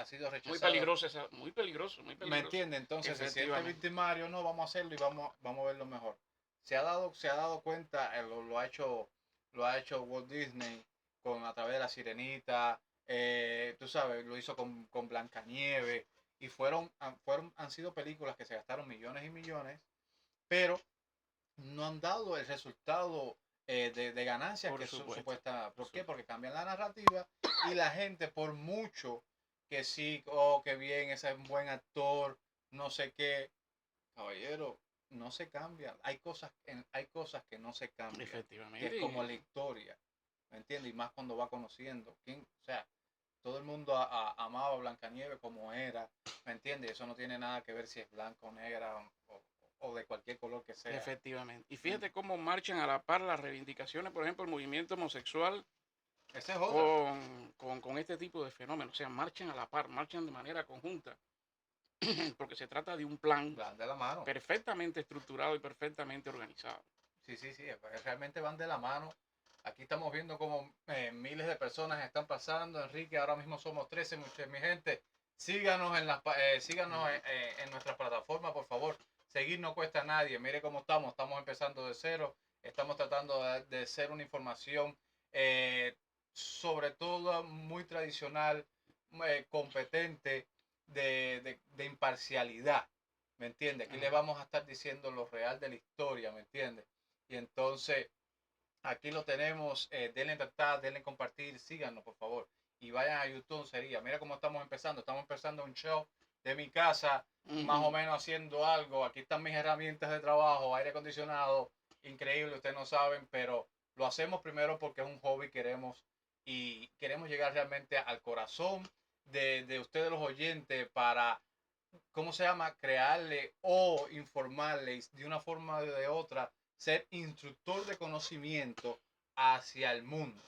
sido muy rechazada. peligroso, muy peligroso, muy ¿Me peligroso. entiende? Entonces se siente Efectivamente. victimario, no, vamos a hacerlo y vamos a verlo mejor. Se ha dado cuenta, lo ha hecho Walt Disney a través de La Sirenita, tú sabes, lo hizo con Blancanieves, y han sido películas que se gastaron millones y millones, pero no han dado el resultado de ganancias Por que supuesto. supuesta. Por ¿Por qué? supuesto. Porque cambian la narrativa y la gente, por mucho que sí, oh, que bien, ese es un buen actor, no sé qué, caballero, no se cambian. Hay cosas que no se cambian, que es Efectivamente. como la historia, ¿me entiendes? Y más cuando va conociendo. O sea, todo el mundo amaba a Blancanieves como era, ¿me entiendes? Eso no tiene nada que ver si es blanca o negra o de cualquier color que sea. Efectivamente. Y ¿Me fíjate cómo marchan a la par las reivindicaciones, por ejemplo, el movimiento homosexual Esa es otra. con este tipo de fenómenos. O sea, marchan a la par, marchan de manera conjunta, porque se trata de un plan Van de la mano. perfectamente estructurado y perfectamente organizado. Sí, sí, sí. Realmente van de la mano. Aquí estamos viendo como miles de personas están pasando. Enrique, ahora mismo somos 13, mi gente. Síganos en nuestras plataformas, por favor. Seguir no cuesta a nadie. Mire cómo estamos. Estamos empezando de cero. Estamos tratando de ser una información, eh, sobre todo muy tradicional, competente, de imparcialidad. ¿Me entiende? Aquí le vamos a estar diciendo lo real de la historia, ¿me entiende? Y entonces, aquí lo tenemos. Denle tratar, denle compartir. Síganos, por favor. Y vayan a YouTube, sería. Mira cómo estamos empezando. Estamos empezando un show de mi casa, más o menos haciendo algo. Aquí están mis herramientas de trabajo, aire acondicionado, increíble, ustedes no saben, pero lo hacemos primero porque es un hobby, queremos llegar realmente al corazón de ustedes los oyentes para, ¿cómo se llama? Crearle o informarles de una forma o de otra, ser instructor de conocimiento hacia el mundo.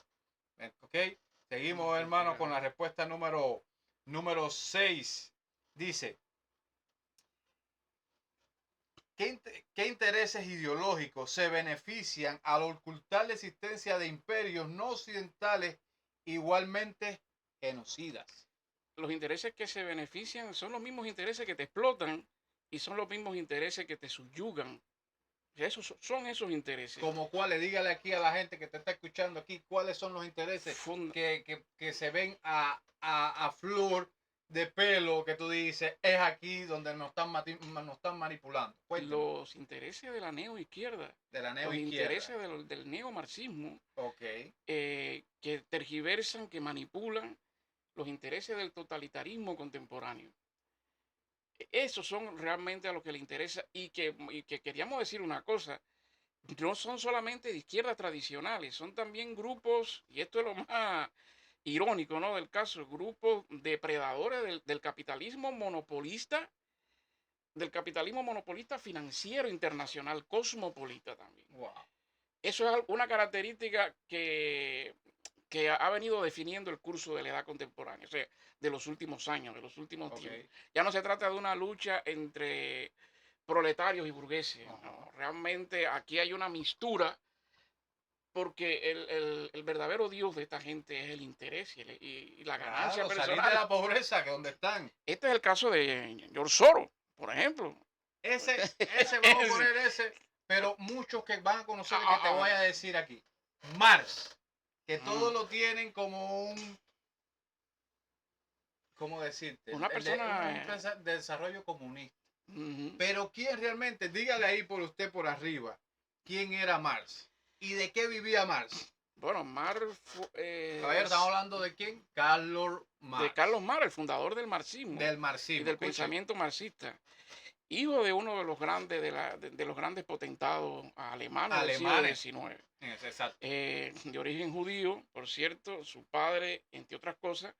¿Ok? Seguimos, hermano, con la respuesta número 6. Dice, ¿qué intereses ideológicos se benefician al ocultar la existencia de imperios no occidentales igualmente genocidas? Los intereses que se benefician son los mismos intereses que te explotan y son los mismos intereses que te subyugan. Son esos intereses. Como cuáles, dígale aquí a la gente que te está escuchando aquí, cuáles son los intereses que se ven a flor de pelo, que tú dices, es aquí donde nos están manipulando. Cuéntame. Los intereses de la neoizquierda. Los intereses del neomarxismo. Okay. Que tergiversan, que manipulan los intereses del totalitarismo contemporáneo. Esos son realmente a lo que le interesa y que queríamos decir una cosa, no son solamente de izquierdas tradicionales, son también grupos, y esto es lo más irónico, ¿no?, del caso, grupos depredadores del capitalismo monopolista financiero internacional, cosmopolita también. Wow. Eso es una característica que ha venido definiendo el curso de la edad contemporánea, o sea, de los últimos años, de los últimos tiempos. Ya no se trata de una lucha entre proletarios y burgueses, no, realmente aquí hay una mistura, porque el verdadero Dios de esta gente es el interés y la ganancia personal. Salir de la pobreza, que donde están. Este es el caso de George Soros, por ejemplo. Ese vamos a poner ese, pero muchos que van a conocer el que te voy a decir aquí. Marx, que todos lo tienen como un, ¿cómo decirte? Una persona de desarrollo comunista. Pero ¿quién realmente? Dígale ahí por usted por arriba, ¿quién era Marx? ¿Y de qué vivía Marx? Bueno, Marx Caballero, ¿estamos hablando de quién? Karl Marx. De Carlos Marx, el fundador del marxismo. Del marxismo. Y del pensamiento marxista. Hijo de uno de los grandes, de los grandes potentados alemanes del siglo XIX. Exacto. De origen judío, por cierto, su padre, entre otras cosas,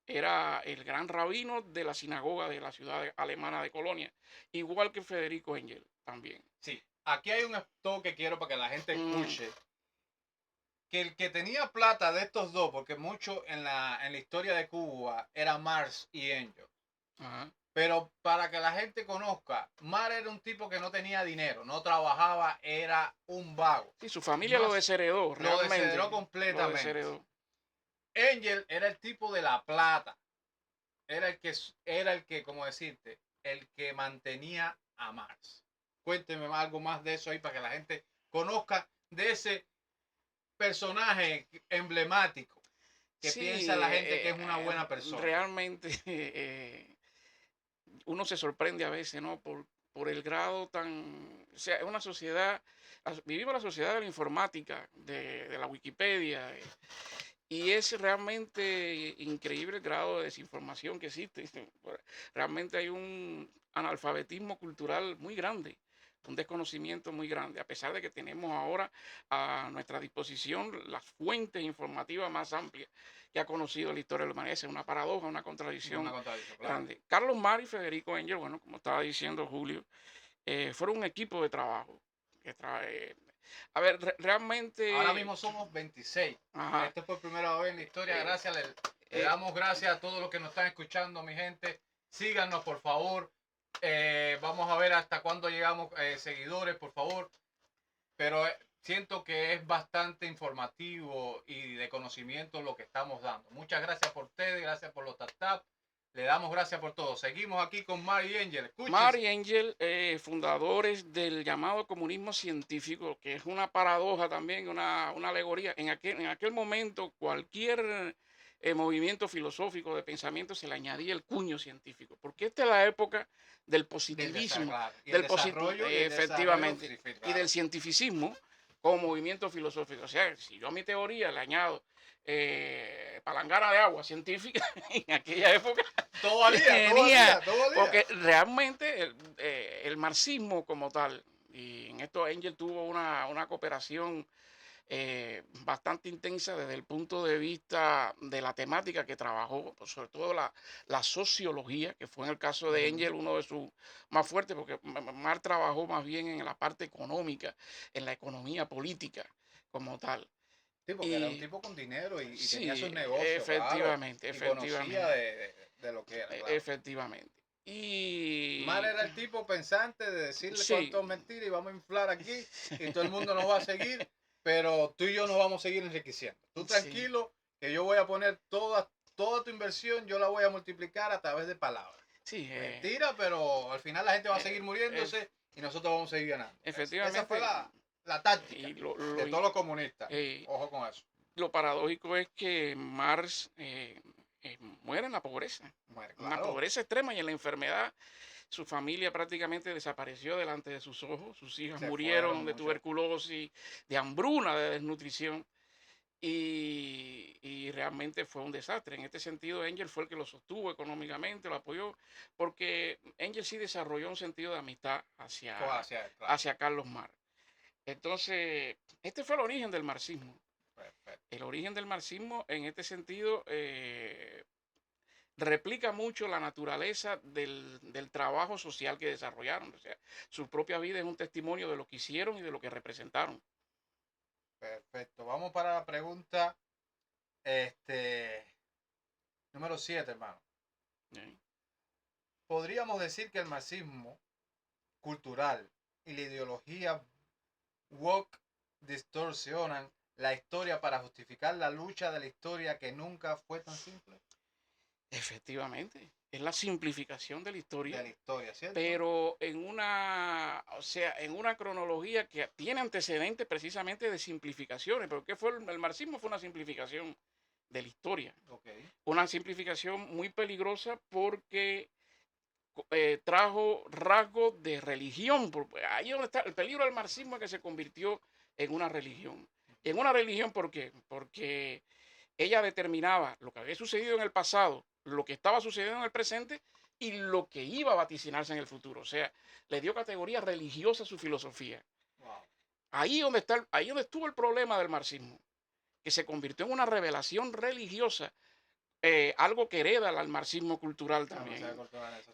era el gran rabino de la sinagoga de la ciudad alemana de Colonia, igual que Federico Engel también. Sí, aquí hay un toque que quiero para que la gente escuche. Que el que tenía plata de estos dos, porque mucho en la historia de Cuba era Marx y Engel. Pero para que la gente conozca, Marx era un tipo que no tenía dinero, no trabajaba, era un vago. Sí, su familia lo desheredó, realmente. Lo desheredó completamente. Engel era el tipo de la plata. Era el que, como decirte, el que mantenía a Marx. Cuénteme algo más de eso ahí para que la gente conozca de ese personaje emblemático que piensa la gente que es una buena persona. Realmente uno se sorprende a veces, ¿no? Por el grado tan... O sea, es una sociedad... Vivimos la sociedad de la informática, de la Wikipedia, y es realmente increíble el grado de desinformación que existe. Realmente hay un analfabetismo cultural muy grande, un desconocimiento muy grande, a pesar de que tenemos ahora a nuestra disposición las fuentes informativas más amplias que ha conocido la historia de la humanidad. Es una paradoja, una contradicción grande. Claro. Carlos Marx y Federico Engel, bueno, como estaba diciendo Julio, fueron un equipo de trabajo. A ver, realmente... Ahora mismo somos 26. Este fue por primera vez en la historia. Gracias, le damos gracias a todos los que nos están escuchando, mi gente. Síganos, por favor. Vamos a ver hasta cuándo llegamos seguidores, por favor. Pero siento que es bastante informativo y de conocimiento lo que estamos dando. Muchas gracias por ustedes, gracias por los tap. Le damos gracias por todo. Seguimos aquí con Mar y Angel. Escúchense. Mar y Angel, fundadores del llamado comunismo científico, que es una paradoja también, una alegoría. En aquel momento, cualquier movimiento filosófico de pensamiento se le añadía el cuño científico, porque esta es la época del positivismo, Claro. Y del el desarrollo, efectivamente, sí, claro. y del cientificismo como movimiento filosófico. O sea, si yo a mi teoría le añado palangana de agua científica en aquella época, todo valía. Porque realmente el marxismo como tal, y en esto Angel tuvo una cooperación bastante intensa desde el punto de vista de la temática que trabajó, pues sobre todo la sociología, que fue en el caso de Angel uno de sus más fuertes, porque Marx trabajó más bien en la parte económica, en la economía política como tal. Sí, porque era un tipo con dinero y sí, tenía sus negocios, efectivamente, claro, y conocía de lo que era, claro. Efectivamente. Y Mar era el tipo pensante de decirle sí, cuánto es mentira y vamos a inflar aquí y todo el mundo nos va a seguir, pero tú y yo nos vamos a seguir enriqueciendo. Tú tranquilo, que yo voy a poner toda tu inversión, yo la voy a multiplicar a través de palabras. Sí, mentira, pero al final la gente va a seguir muriéndose y nosotros vamos a seguir ganando. Efectivamente. Esa fue la táctica de todos los comunistas. Ojo con eso. Lo paradójico es que Marx muere en la pobreza. Bueno, claro. Una pobreza extrema y en la enfermedad. Su familia prácticamente desapareció delante de sus ojos. Sus hijas murieron de tuberculosis, de hambruna, de desnutrición. Y realmente fue un desastre. En este sentido, Angel fue el que lo sostuvo económicamente, lo apoyó, porque Angel sí desarrolló un sentido de amistad hacia Carlos Marx. Entonces, este fue el origen del marxismo. Perfecto. El origen del marxismo, en este sentido, replica mucho la naturaleza del trabajo social que desarrollaron. O sea, su propia vida es un testimonio de lo que hicieron y de lo que representaron. Perfecto. Vamos para la pregunta número 7, hermano. ¿Podríamos decir que el marxismo cultural y la ideología woke distorsionan la historia para justificar la lucha de la historia que nunca fue tan simple? Efectivamente, es la simplificación de la historia. De la historia, ¿cierto? Pero en una cronología que tiene antecedentes precisamente de simplificaciones. ¿Pero qué fue el marxismo? Fue una simplificación de la historia. Okay. Una simplificación muy peligrosa porque trajo rasgos de religión. Ahí donde está el peligro del marxismo, es que se convirtió en una religión. En una religión, ¿por qué? Porque ella determinaba lo que había sucedido en el pasado, lo que estaba sucediendo en el presente y lo que iba a vaticinarse en el futuro. O sea, le dio categoría religiosa a su filosofía. Wow. Ahí donde estuvo el problema del marxismo, que se convirtió en una revelación religiosa, algo que hereda al marxismo cultural también.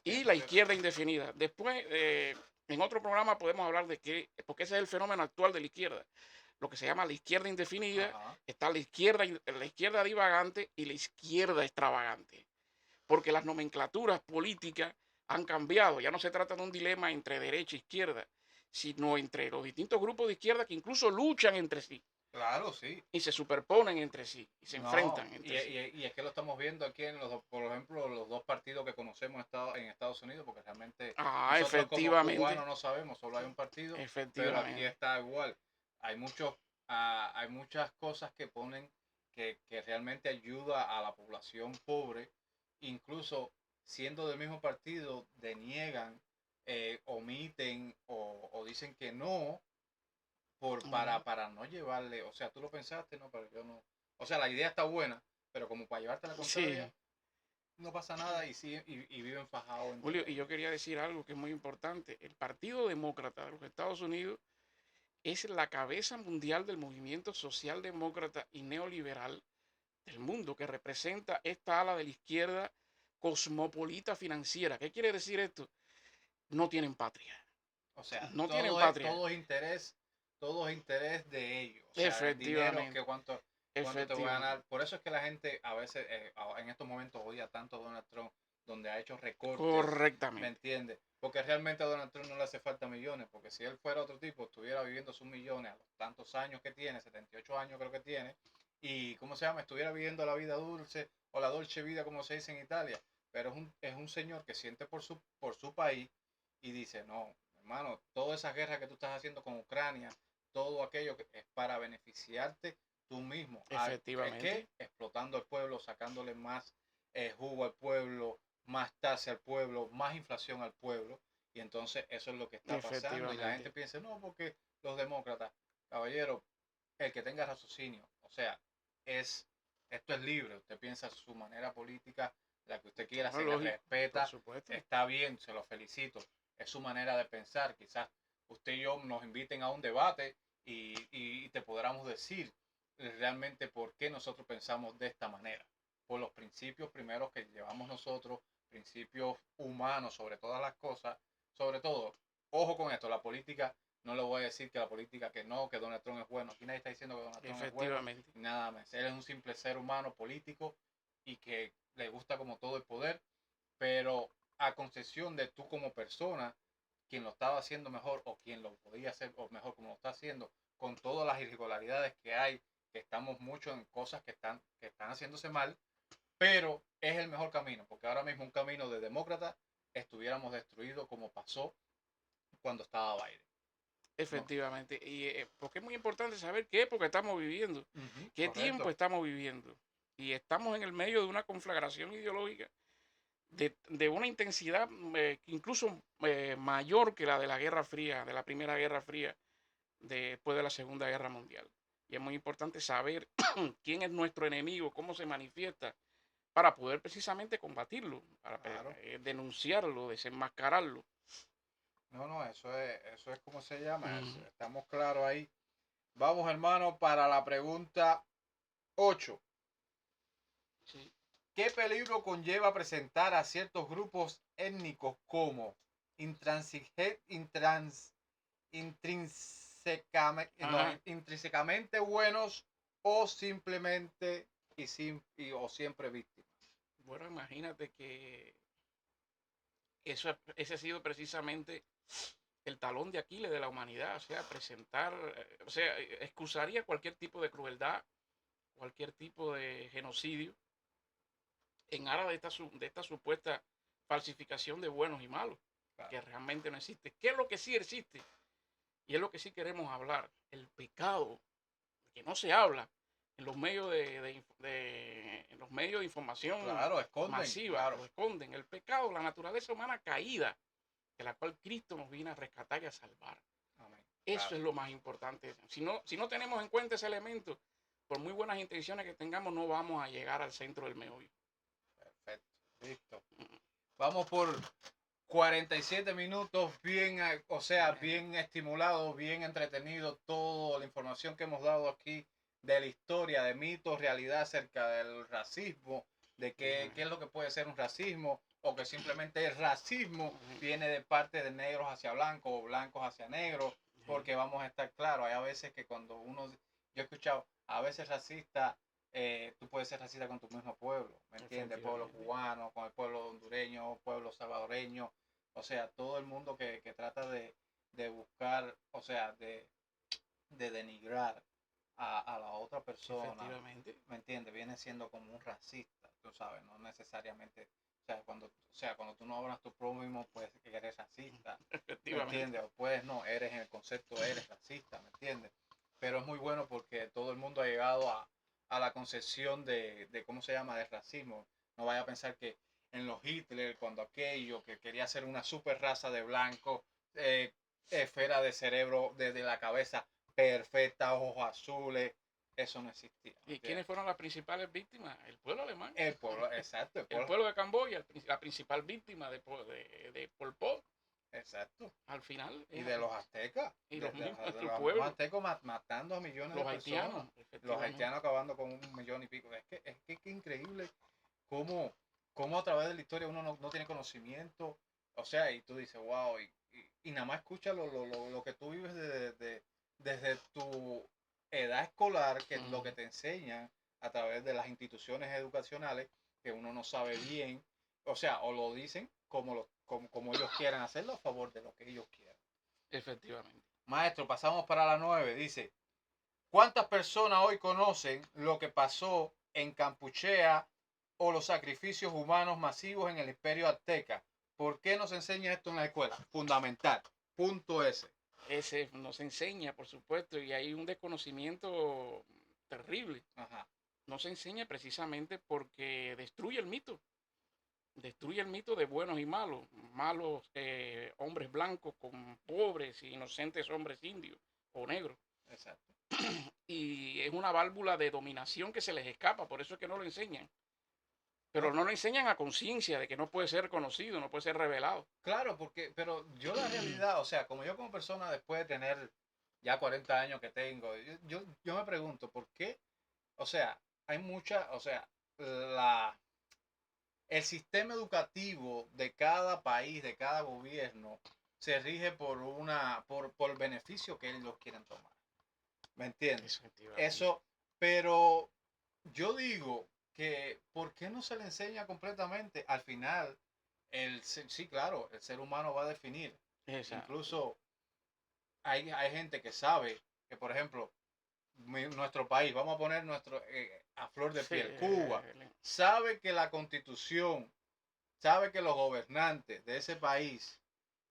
Y la izquierda indefinida. Después, en otro programa podemos hablar de porque ese es el fenómeno actual de la izquierda. Lo que se llama la izquierda indefinida, está la izquierda divagante y la izquierda extravagante. Porque las nomenclaturas políticas han cambiado. Ya no se trata de un dilema entre derecha e izquierda, sino entre los distintos grupos de izquierda que incluso luchan entre sí. Claro, sí. Y se superponen entre sí, y se enfrentan entre sí. Y es que lo estamos viendo aquí por ejemplo, los dos partidos que conocemos en Estados Unidos, porque realmente nosotros como cubanos no sabemos, solo hay un partido, pero aquí está igual. Hay muchas cosas que ponen que realmente ayuda a la población pobre, incluso siendo del mismo partido, deniegan, omiten o dicen que no, para no llevarle, o sea, tú lo pensaste, no, pero yo no. O sea, la idea está buena, pero como para llevarte la contraria, no pasa nada y viven fajados. Julio, y yo quería decir algo que es muy importante. El Partido Demócrata de los Estados Unidos es la cabeza mundial del movimiento socialdemócrata y neoliberal del mundo, que representa esta ala de la izquierda cosmopolita financiera. ¿Qué quiere decir esto? No tienen patria. O sea, no tienen patria. Todo es interés de ellos. O sea, efectivamente. El dinero, que cuánto te voy a ganar. Por eso es que la gente a veces, en estos momentos, odia tanto a Donald Trump, donde ha hecho recortes. Correctamente. ¿Me entiendes? Porque realmente a Donald Trump no le hace falta millones, porque si él fuera otro tipo, estuviera viviendo sus millones a los tantos años que tiene, 78 años creo que tiene, y, ¿cómo se llama? Estuviera viviendo la vida dulce o la dolce vida, como se dice en Italia, pero es un señor que siente por su país y dice, no, hermano, toda esa guerra que tú estás haciendo con Ucrania, todo aquello que es para beneficiarte tú mismo. ¿Es Efectivamente, que explotando al pueblo, sacándole más jugo al pueblo, más tasa al pueblo, más inflación al pueblo. Y entonces eso es lo que está pasando. Y la gente efectivamente. piensa, no, porque los demócratas, caballero, el que tenga raciocinio, o sea, es esto es libre, usted piensa su manera política, la que usted quiera, No, se le lógico, por respeta, supuesto. está bien, se lo felicito, es su manera de pensar, quizás usted y yo nos inviten a un debate y te podamos decir realmente por qué nosotros pensamos de esta manera, por los principios primeros que llevamos nosotros, principios humanos sobre todas las cosas, sobre todo, ojo con esto, la política, no le voy a decir que la política que no, que Donald Trump es bueno, aquí nadie está diciendo que Donald Trump es bueno, Efectivamente. nada más, él es un simple ser humano político y que le gusta como todo el poder, pero a concesión de tú como persona, quien lo estaba haciendo mejor o quien lo podía hacer o mejor como lo está haciendo, con todas las irregularidades que hay, que estamos mucho en cosas que están haciéndose mal, pero es el mejor camino, porque ahora mismo un camino de demócrata estuviéramos destruidos como pasó cuando estaba Biden. No. Efectivamente. Y porque es muy importante saber qué época estamos viviendo, qué tiempo Correcto. estamos viviendo. Y estamos en el medio de una conflagración ideológica de una intensidad incluso mayor que la de la Guerra Fría, de la Primera Guerra Fría, después de la Segunda Guerra Mundial. Y es muy importante saber quién es nuestro enemigo, cómo se manifiesta, para poder precisamente combatirlo, para Claro. denunciarlo, desenmascararlo. No, no, eso es como se llama. Mm, Estamos claros ahí. Vamos, hermano, para la pregunta 8. sí. ¿Qué peligro conlleva presentar a ciertos grupos étnicos como intrínsecamente, no, Ajá. intrínsecamente buenos o simplemente o siempre víctimas? Bueno, imagínate que ese ha sido precisamente el talón de Aquiles de la humanidad, o sea, presentar, o sea, excusaría cualquier tipo de crueldad, cualquier tipo de genocidio en aras de esta supuesta falsificación de buenos y malos, Claro. que realmente no existe. ¿Qué es lo que sí existe? Y es lo que sí queremos hablar, el pecado, que no se habla en los medios en los medios de información Claro, esconden, masiva, claro. lo esconden, el pecado, la naturaleza humana caída, de la cual Cristo nos viene a rescatar y a salvar. Amén. Eso Claro. es lo más importante. Si no tenemos en cuenta ese elemento, por muy buenas intenciones que tengamos, no vamos a llegar al centro del meollo. Perfecto. Listo. Vamos por 47 minutos, bien, o sea, bien estimulado, bien entretenido, toda la información que hemos dado aquí de la historia, de mitos, realidad acerca del racismo, de qué es lo que puede ser un racismo, o que simplemente el racismo viene de parte de negros hacia blancos o blancos hacia negros, porque vamos a estar claros, hay a veces que cuando uno, yo he escuchado, a veces racista, tú puedes ser racista con tu mismo pueblo, ¿me entiendes? Pueblo Efectivamente. cubano, con el pueblo hondureño, pueblo salvadoreño, o sea, todo el mundo que trata de buscar, o sea, de denigrar a la otra persona, Efectivamente. ¿me entiendes? Viene siendo como un racista, tú sabes, no necesariamente, o sea, cuando tú no hablas tu prójimo, pues que eres racista, ¿me Efectivamente. entiendes? O puedes no, eres en el concepto, eres racista, ¿me entiendes? Pero es muy bueno porque todo el mundo ha llegado a la concepción ¿cómo se llama?, del racismo. No vaya a pensar que en los Hitler, cuando aquello, que quería ser una super raza de blanco, esfera de cerebro desde la cabeza perfecta, ojos azules, eso no existía, ¿me ¿Y entiendes? quiénes fueron las principales víctimas? El pueblo alemán. El pueblo, exacto, el El pueblo, pueblo de Camboya, la principal víctima de Pol Pot, exacto. al final, Y de los aztecas, y los mismos, de el los mismos pueblo, aztecos matando a millones de los personas, haitianos, los efectivamente. haitianos acabando con 1 millón y pico. Es que increíble cómo, cómo a través de la historia uno no tiene conocimiento, o sea, y tú dices, wow, y nada más escucha lo que tú vives desde tu edad escolar, que es lo que te enseñan a través de las instituciones educacionales, que uno no sabe bien, o sea, o lo dicen como ellos quieran hacerlo a favor de lo que ellos quieran. Efectivamente. Maestro, pasamos para la 9. Dice, ¿cuántas personas hoy conocen lo que pasó en Campuchea o los sacrificios humanos masivos en el imperio azteca. ¿Por qué nos enseña esto en la escuela? Fundamental. Punto S. Ese nos enseña, por supuesto, y hay un desconocimiento terrible. Ajá. No se enseña precisamente porque destruye el mito. Destruye el mito de buenos y malos. Malos hombres blancos con pobres e inocentes hombres indios o negros. Exacto. Y es una válvula de dominación que se les escapa, por eso es que no lo enseñan. Pero No, no lo enseñan a conciencia de que no puede ser conocido, no puede ser revelado. claro, porque, pero yo la realidad, o sea, como yo como persona después de tener ya 40 años que tengo, yo me pregunto, ¿por qué? O sea, hay mucha, o sea, la, el sistema educativo de cada país, de cada gobierno, se rige por el beneficio que ellos quieren tomar. ¿Me entiendes? Efectivamente. Eso, pero yo digo que, ¿por qué no se le enseña completamente? Al final, sí, claro, el ser humano va a definir. Exacto. Incluso hay gente que sabe que, por ejemplo, nuestro país, vamos a poner a flor de Sí, piel, Cuba, sabe que la constitución, sabe que los gobernantes de ese país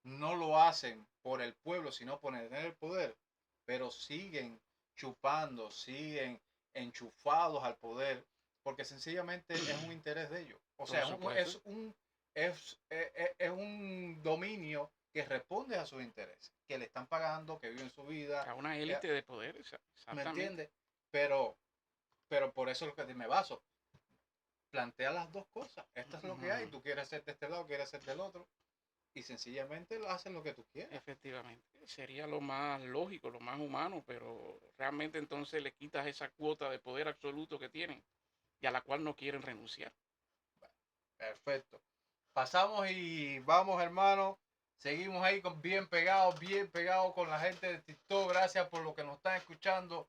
no lo hacen por el pueblo, sino por tener el poder, pero siguen chupando, siguen enchufados al poder, porque sencillamente es un interés de ellos. O sea, es un dominio que responde a sus intereses, que le están pagando, que viven su vida. a una élite de poder, ¿Me exactamente. entiendes? Pero por eso es lo que me baso. Plantea las dos cosas. Esto es lo que hay. Tú quieres ser de este lado, quieres ser del otro. Y sencillamente lo hacen lo que tú quieras. Efectivamente. Sería lo más lógico, lo más humano, pero realmente entonces le quitas esa cuota de poder absoluto que tienen y a la cual no quieren renunciar. Perfecto. Pasamos y vamos, hermano. Seguimos ahí bien pegados con la gente de TikTok. Gracias por lo que nos están escuchando.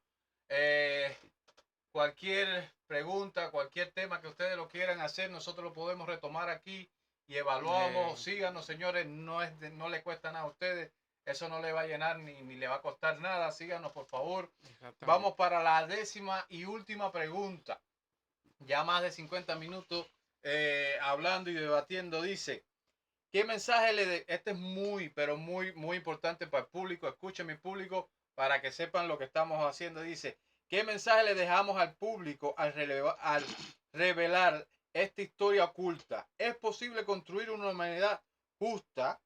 Cualquier pregunta, cualquier tema que ustedes lo quieran hacer, nosotros lo podemos retomar aquí y evaluamos. Síganos, señores. No le cuesta nada a ustedes. Eso no le va a llenar ni le va a costar nada. Síganos, por favor. Vamos para la 10ª y última pregunta. Ya más de 50 minutos hablando y debatiendo. Dice, ¿qué mensaje Este es muy, pero muy importante para el público. Escuchen mi público para que sepan lo que estamos haciendo. Dice, ¿qué mensaje le dejamos al público al revelar esta historia oculta? ¿Es posible construir una humanidad justa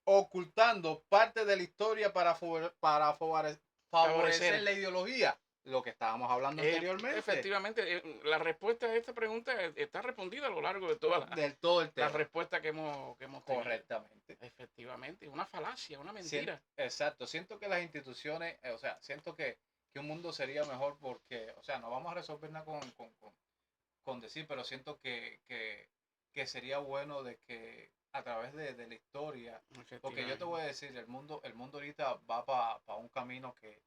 ocultando parte de la historia para favorecer la ideología? Lo que estábamos hablando anteriormente. Efectivamente, la respuesta a esta pregunta está respondida a lo largo de del todo el tema. La respuesta que hemos tenido. Correctamente. Efectivamente, una falacia, una mentira. Exacto, siento que las instituciones, o sea, siento que un mundo sería mejor porque, o sea, no vamos a resolver nada con decir, pero siento que sería bueno de que a través de la historia, porque yo te voy a decir, el mundo ahorita va para un camino que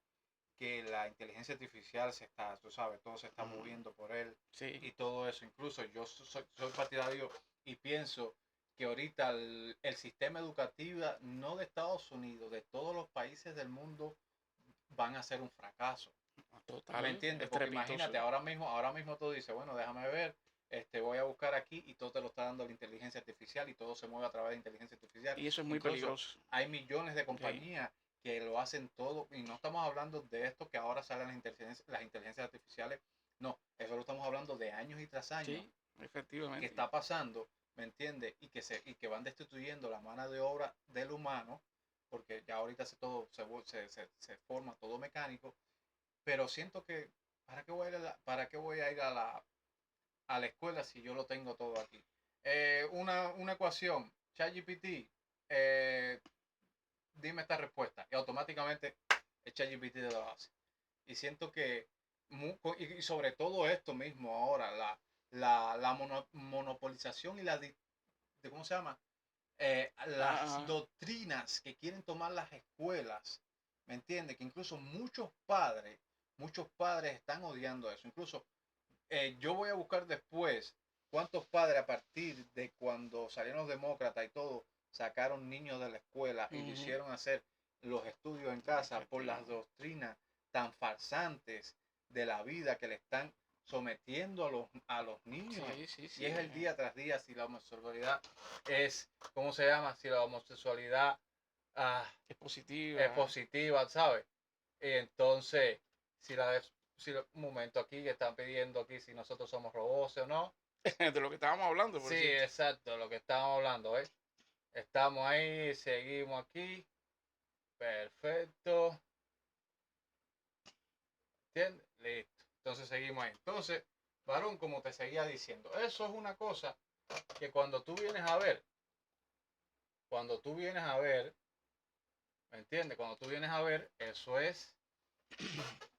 la inteligencia artificial tú sabes, todo se está moviendo por él y todo eso. Incluso yo soy partidario y pienso que ahorita el sistema educativo, no de Estados Unidos, de todos los países del mundo, van a ser un fracaso. Total, ¿me entiendes? Porque imagínate, ahora mismo tú dices, bueno, déjame ver, voy a buscar aquí y todo te lo está dando la inteligencia artificial y todo se mueve a través de inteligencia artificial. Y eso es muy peligroso. Hay millones de compañías que lo hacen todo y no estamos hablando de esto que ahora salen las inteligencias artificiales. No, eso lo estamos hablando de años y tras años. Sí, efectivamente. Que está pasando, ¿me entiendes? Y que van destituyendo la mano de obra del humano, porque ya ahorita se forma todo mecánico. Pero siento que, ¿para qué voy a ir a la escuela si yo lo tengo todo aquí? Una ecuación, ChatGPT, dime esta respuesta. Y automáticamente el ChatGPT te lo hace. Y siento que, y sobre todo esto mismo ahora, la monopolización y ¿cómo se llama? Las doctrinas que quieren tomar las escuelas, ¿me entiendes? Que incluso muchos padres están odiando eso. Incluso yo voy a buscar después cuántos padres a partir de cuando salieron los demócratas y todo, sacaron niños de la escuela y lo hicieron hacer los estudios en casa por las doctrinas tan farsantes de la vida que le están sometiendo a los niños. Sí, y es el día tras día. Si la homosexualidad es, ¿cómo se llama? Si la homosexualidad es positiva. ¿sabes? Y entonces, un momento aquí que están pidiendo aquí si nosotros somos robots o no. De lo que estábamos hablando, por Sí, cierto. exacto, lo que estábamos hablando, ¿eh? Estamos ahí, seguimos aquí. Perfecto. ¿Entiendes? Listo. Entonces seguimos ahí. Entonces, varón, como te seguía diciendo, eso es una cosa que cuando tú vienes a ver, ¿me entiendes? Cuando tú vienes a ver, eso es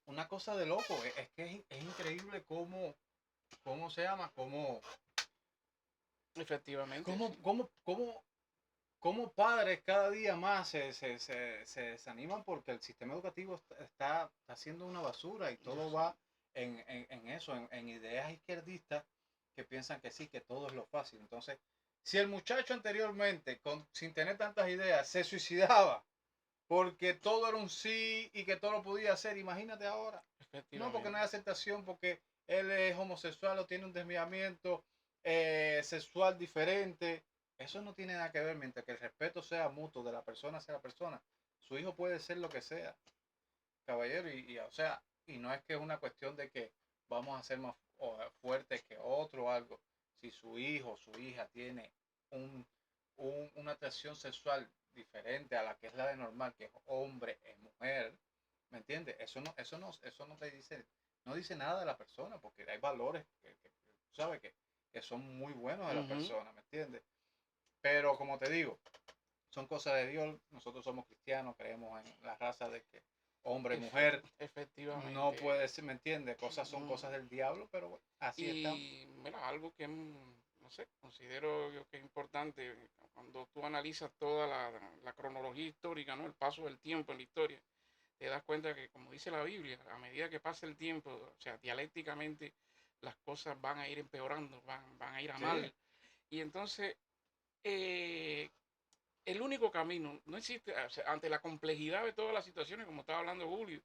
una cosa de loco. Es que es increíble cómo se llama, Efectivamente. cómo padres cada día más se desaniman porque el sistema educativo está haciendo una basura y todo va en eso, en ideas izquierdistas que piensan que sí, que todo es lo fácil. Entonces, si el muchacho anteriormente, sin tener tantas ideas, se suicidaba porque todo era un sí y que todo lo podía hacer, imagínate ahora. No, porque no hay aceptación, porque él es homosexual o tiene un desviamiento sexual diferente. Eso no tiene nada que ver, mientras que el respeto sea mutuo de la persona hacia la persona. Su hijo puede ser lo que sea, caballero, o sea, y no es que es una cuestión de que vamos a ser más fuertes que otro o algo. Si su hijo o su hija tiene una atracción sexual diferente a la que es la de normal, que es hombre, es mujer, ¿me entiendes? Eso no te dice, no dice nada de la persona, porque hay valores que ¿sabes? Que son muy buenos de la persona, ¿me entiendes? Pero como te digo, son cosas de Dios. Nosotros somos cristianos, creemos en la raza de que hombre, mujer, efectivamente. no puede ser, ¿me entiendes? Son cosas del diablo, pero bueno, así está. Y mira, algo que, no sé, considero yo que es importante, cuando tú analizas toda la cronología histórica, ¿no? El paso del tiempo en la historia, te das cuenta que, como dice la Biblia, a medida que pasa el tiempo, o sea, dialécticamente, las cosas van a ir empeorando, van a ir a mal. Y entonces, el único camino, no existe, o sea, ante la complejidad de todas las situaciones, como estaba hablando Julio,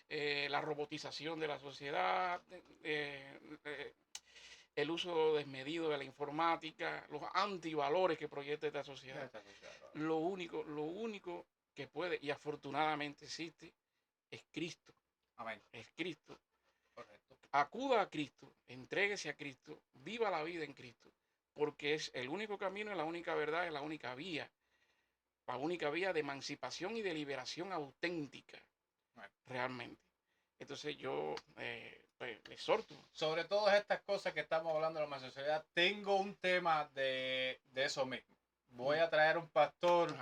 la robotización de la sociedad, el uso desmedido de la informática, los antivalores que proyecta esta sociedad. Lo único que puede y afortunadamente existe es Cristo. Amén. Es Cristo. Correcto. Acuda a Cristo, entréguese a Cristo, viva la vida en Cristo, porque es el único camino, es la única verdad, es la única vía de emancipación y de liberación auténtica, realmente. Entonces yo pues, le exhorto. Sobre todas estas cosas que estamos hablando de la homosexualidad, tengo un tema de eso mismo. Voy a traer un pastor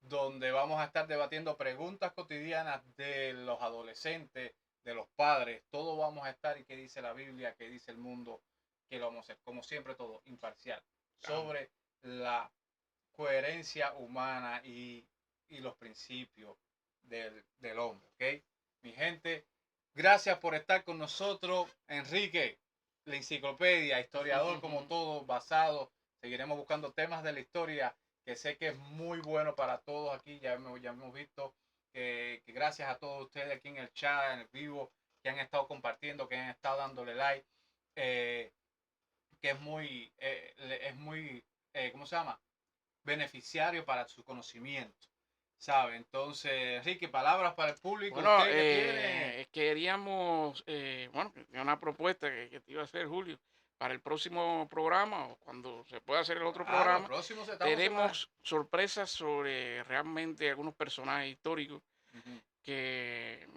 donde vamos a estar debatiendo preguntas cotidianas de los adolescentes, de los padres. Todo vamos a estar y qué dice la Biblia, qué dice el mundo, que lo vamos a hacer, como siempre todo, imparcial. Sobre la coherencia humana y los principios del hombre, ¿ok? Mi gente, gracias por estar con nosotros. Enrique, la enciclopedia, historiador como todo, basado. Seguiremos buscando temas de la historia que sé que es muy bueno para todos aquí. Ya hemos visto que gracias a todos ustedes aquí en el chat, en el vivo, que han estado compartiendo, que han estado dándole like, que es muy, ¿cómo se llama? Beneficiario para su conocimiento, ¿sabe? Entonces, Enrique, palabras para el público. Bueno, ¿Usted qué tiene? queríamos, bueno, una propuesta que te iba a hacer Julio para el próximo programa o cuando se pueda hacer el otro programa. Tenemos sorpresas sobre realmente algunos personajes históricos que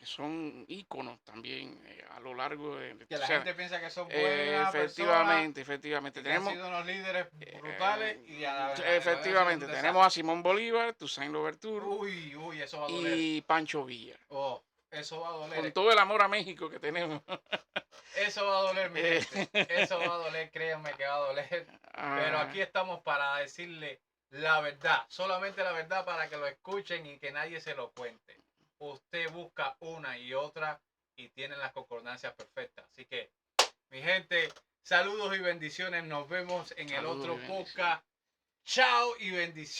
son íconos también a lo largo de... Que la gente piensa que son buenas efectivamente. Tenemos, han sido unos líderes brutales efectivamente, tenemos a Simón Bolívar, Toussaint Louverture eso va a doler. Y Pancho Villa. Eso va a doler. Con todo el amor a México que tenemos. Eso va a doler, mi gente. Eso va a doler, créanme que va a doler. Pero aquí estamos para decirle la verdad. Solamente la verdad para que lo escuchen y que nadie se lo cuente. Usted busca una y otra y tienen las concordancias perfectas. Así que, mi gente, saludos y bendiciones. Nos vemos en el otro podcast. Chao y bendiciones.